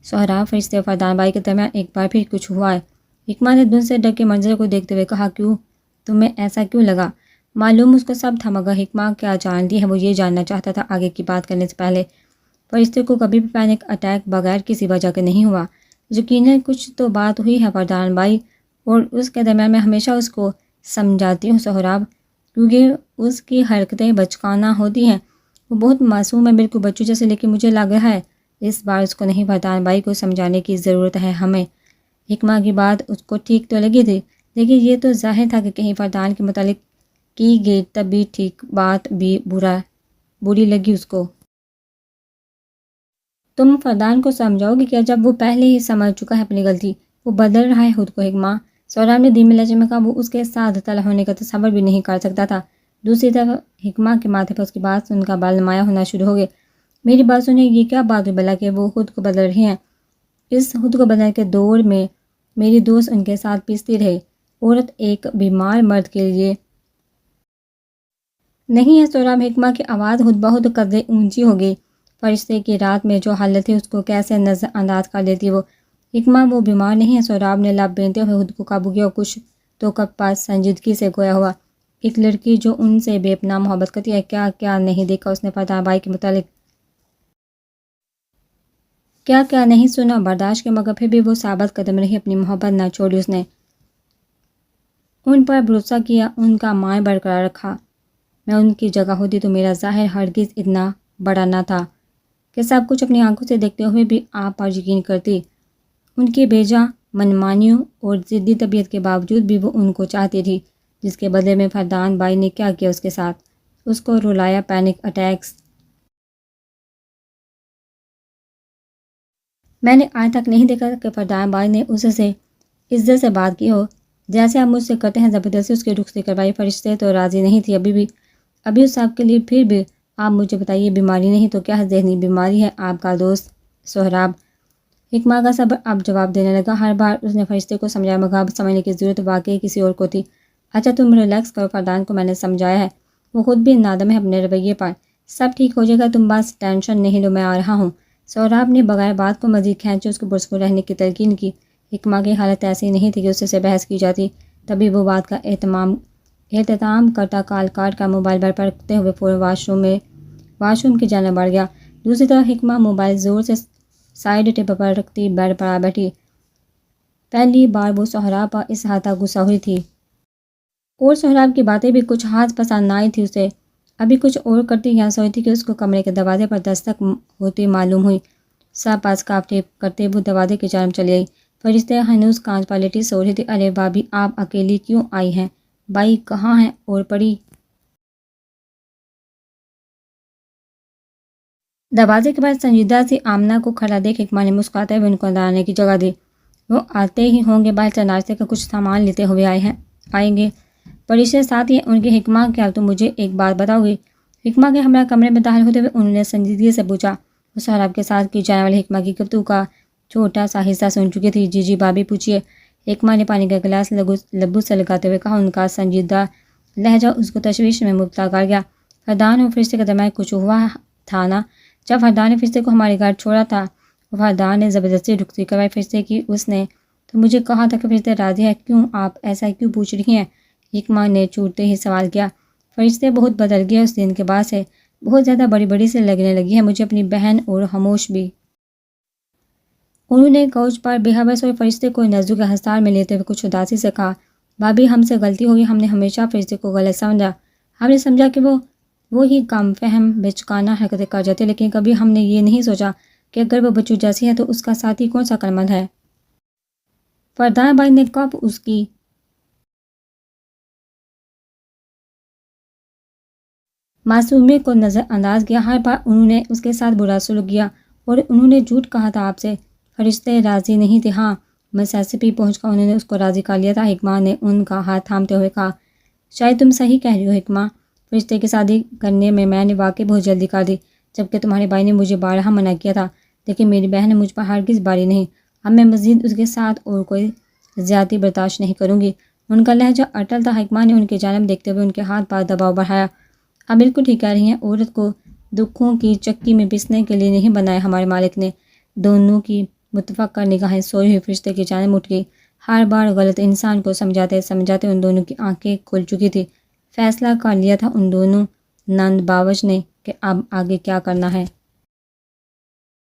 سہراب، فرشتے اور فردان بھائی کے درمیان ایک بار پھر کچھ ہوا ہے؟ حکمہ نے دھند سے ڈھکے منظر کو دیکھتے ہوئے کہا۔ کیوں؟ تمہیں ایسا کیوں لگا؟ معلوم اس کو سب تھا، مگر حکمہ کیا جانتی ہے وہ یہ جاننا چاہتا تھا آگے کی بات کرنے سے پہلے۔ فرشتے کو کبھی بھی پینک اٹیک بغیر کسی وجہ کے نہیں ہوا۔ یقیناً کچھ تو بات ہوئی ہے فردان بھائی اور اس کے درمیان۔ میں ہمیشہ اس کو سمجھاتی ہوں سہراب، کیونکہ اس کی حرکتیں بچکانہ ہوتی ہیں، وہ بہت معصوم ہے، بالکل بچوں جیسے، لیکن مجھے لگا ہے اس بار اس کو نہیں، فردان بھائی کو سمجھانے کی ضرورت ہے ہمیں۔ حکمہ کی بات اس کو ٹھیک تو لگی تھی، لیکن یہ تو ظاہر تھا کہ کہیں فردان کے متعلق کی گئی طبی ٹھیک بات بھی بری لگی اس کو۔ تم فردان کو سمجھاؤ گی کیا جب وہ پہلے ہی سمجھ چکا ہے اپنی غلطی؟ وہ بدل رہا ہے خود کو حکمہ۔ سہراب نے دھیمے لہجے میں کہا۔ وہ اس کے ساتھ طلح ہونے کا تصور بھی نہیں کر سکتا تھا۔ دوسری طرف حکمہ کے ماتھے پر اس کی بات سن کر بال نمایاں ہونا شروع ہو گئے۔ میری بات سنیں، یہ کیا بات ہوئی بلا کہ وہ خود کو بدل رہی ہیں؟ اس خود کو بدلنے کے دور میں میری دوست ان کے ساتھ پیستی رہے۔ عورت ایک بیمار مرد کے لیے نہیں ہے سہراب۔ حکمہ کی آواز خود بہت قدرے اونچی ہو گئی۔ فرشتے کی رات میں جو حالت تھی اس کو کیسے نظر انداز کر دیتی وہ۔ حکمہ وہ بیمار نہیں ہے۔ سہراب نے لب بینتے ہوئے خود کو قابو کیا اور کچھ تو کب پاس سنجیدگی سے گویا ہوا۔ ایک لڑکی جو ان سے بے پناہ محبت کرتی ہے، کیا کیا نہیں دیکھا اس نے فردان بھائی کے متعلق، کیا کیا نہیں سنا برداشت کے، مگر پھر بھی وہ ثابت قدم رہی، اپنی محبت نہ چھوڑی اس نے۔ ان پر بھروسہ کیا، ان کا مائع برقرار رکھا۔ میں ان کی جگہ ہوتی تو میرا ظاہر ہرگز اتنا بڑا نہ تھا کہ سب کچھ اپنی آنکھوں سے دیکھتے ہوئے بھی آپ پر یقین کرتی۔ ان کی بیجا منمانیوں اور ضدی طبیعت کے باوجود بھی وہ ان کو چاہتی تھی، جس کے بدلے میں فردان بھائی نے کیا کیا اس کے ساتھ؟ اس کو رلایا، پینک اٹیکس۔ میں نے آج تک نہیں دیکھا کہ فردان بھائی نے اس سے عزت سے بات کی ہو جیسے آپ مجھ سے کرتے ہیں۔ زبردستی اس کی رخصتی کروائی۔ فرشتے تو راضی نہیں تھی ابھی اس آپ کے لیے۔ پھر بھی آپ مجھے بتائیے، بیماری نہیں تو کیا ذہنی بیماری ہے؟ آپ کا دوست سہراب۔ حکمہ کا صبر اب جواب دینے لگا۔ ہر بار اس نے فرشتے کو سمجھایا، مگر سمجھنے کی ضرورت واقعی کسی اور کو تھی۔ اچھا تم ریلیکس کرو، فردان کو میں نے سمجھایا ہے، وہ خود بھی نادم ہے اپنے رویے پر، سب ٹھیک ہو جائے گا، تم بس ٹینشن نہیں لو، میں آ رہا ہوں۔ سہراب نے بغیر بات کو مزید کھینچے اس کو پرسکون رہنے کی تلقین کی۔ حکمہ کی حالت ایسی نہیں تھی کہ اس سے بحث کی جاتی۔ تبھی وہ بات کا اہتمام کرتا کال کاٹ کر موبائل بر پر رکھتے ہوئے فوراً واش روم کی جانب بڑھ گیا۔ دوسری طرف حکمہ موبائل زور سے سائیڈ ٹیبل پر رکھتی بیڈ پر آ بیٹھی۔ پہلی بار وہ سہراب پر اس حد تک غصہ ہوئی تھی، اور سہراب کی باتیں بھی کچھ خاص پسند نہ آئی تھی اسے۔ ابھی کچھ اور کرتی یا سوچتی کہ اس کو کمرے کے دروازے پر دستک ہوتی معلوم ہوئی۔ سب پاس کاف کرتے وہ دروازے کی جانب چلی آئی۔ فرشتے ہنوز کانچ پر لیٹی سو رہی تھی۔ ارے بھابھی، آپ اکیلی کیوں آئی ہیں؟ بائی کہاں ہیں؟ اور پڑی دروازے کے بعد سنجیدہ سی آمنہ کو کھڑا دیکھ حکمہ نے مسکراتے ہوئے ان کو اندر آنے کی جگہ دی۔ وہ آتے ہی ہوں گے، باہر سے ناشتے کا کچھ سامان لیتے ہوئے آئیں گے، فرشتے ساتھ ہی ان کی۔ حکمہ، کیا تم مجھے ایک بات بتاؤ گی؟ حکمہ کے ہمراہ کمرے میں داخل ہوتے ہوئے انہوں نے سنجیدگی سے پوچھا۔ وہ سہراب کے ساتھ کی جانے والی حکمہ کی گفتگو کا چھوٹا سا حصہ سن چکی تھی۔ جی بھابھی پوچھیے، حکمہ نے پانی کا گلاس لبو سے لگاتے ہوئے کہا۔ ان کا سنجیدہ لہجہ اس کو تشویش میں مبتلا کر گیا۔ فردان اور فرشتے کے درمیان کچھ ہوا تھا نا؟ جب فردان نے فرشتے کو ہمارے گھر چھوڑا تھا، فردان نے زبردستی رخصتی کروائی فرشتے کی، اس نے تو مجھے کہا تھا کہ فرشتے راضی ہے، کیوں آپ ایسا کیوں پوچھ رہی ہیں؟ حکمہ نے چوٹتے ہی سوال کیا۔ فرشتے بہت بدل گیا اس دن کے بعد سے، بہت زیادہ بڑی سے لگنے لگی ہے مجھے اپنی بہن، اور خاموش بھی۔ انہوں نے کوچ پر بے حوص ہوئے فرشتے کو نزدیک کے ہستار میں لیتے ہوئے کچھ اداسی سے کہا۔ بھابھی، ہم سے غلطی ہوگی، ہم نے ہمیشہ فرشتے کو غلط سمجھا۔ ہم نے سمجھا کہ وہ ہی کم فہم بچکانہ حرکتیں کر جاتے، لیکن کبھی ہم نے یہ نہیں سوچا کہ اگر وہ بچوں جیسی ہے تو اس کا ساتھی کون سا عقلمند ہے۔ فردان بھائی نے کب اس کی معصومیت کو نظر انداز کیا؟ ہر بار انہوں نے اس کے ساتھ برا سلوک کیا، اور انہوں نے جھوٹ کہا تھا آپ سے۔ فرشتے راضی نہیں تھے؟ ہاں، مسیسپی پہنچ کر انہوں نے اس کو راضی کر لیا تھا۔ حکمہ نے ان کا ہاتھ تھامتے ہوئے کہا۔ شاید تم صحیح کہہ رہی ہو حکمہ، فرشتے کی شادی کرنے میں نے واقعی بہت جلدی کر دی، جبکہ تمہارے بھائی نے مجھے بارہا منع کیا تھا، لیکن میری بہن نے مجھ پر ہرگز باری نہیں۔ اب میں مزید اس کے ساتھ اور کوئی زیادتی برداشت نہیں کروں گی۔ ان کا لہجہ اٹل تھا۔ حکمہ نے ان کی جانب دیکھتے ہوئے ان کے ہاتھ پر دباؤ بڑھایا۔ آپ بالکل ٹھیک کہہ رہی ہیں، عورت کو دکھوں کی چکی میں پسنے کے لیے نہیں بنایا ہمارے مالک نے۔ دونوں کی متفق کر نگاہیں سوئی ہوئی فرشتے کی جانب اٹھ گئی۔ ہر بار غلط انسان کو سمجھاتے ان دونوں کی آنکھیں کھل چکی تھی۔ فیصلہ کر لیا تھا ان دونوں نند باوج نے کہ اب آگے کیا کرنا ہے۔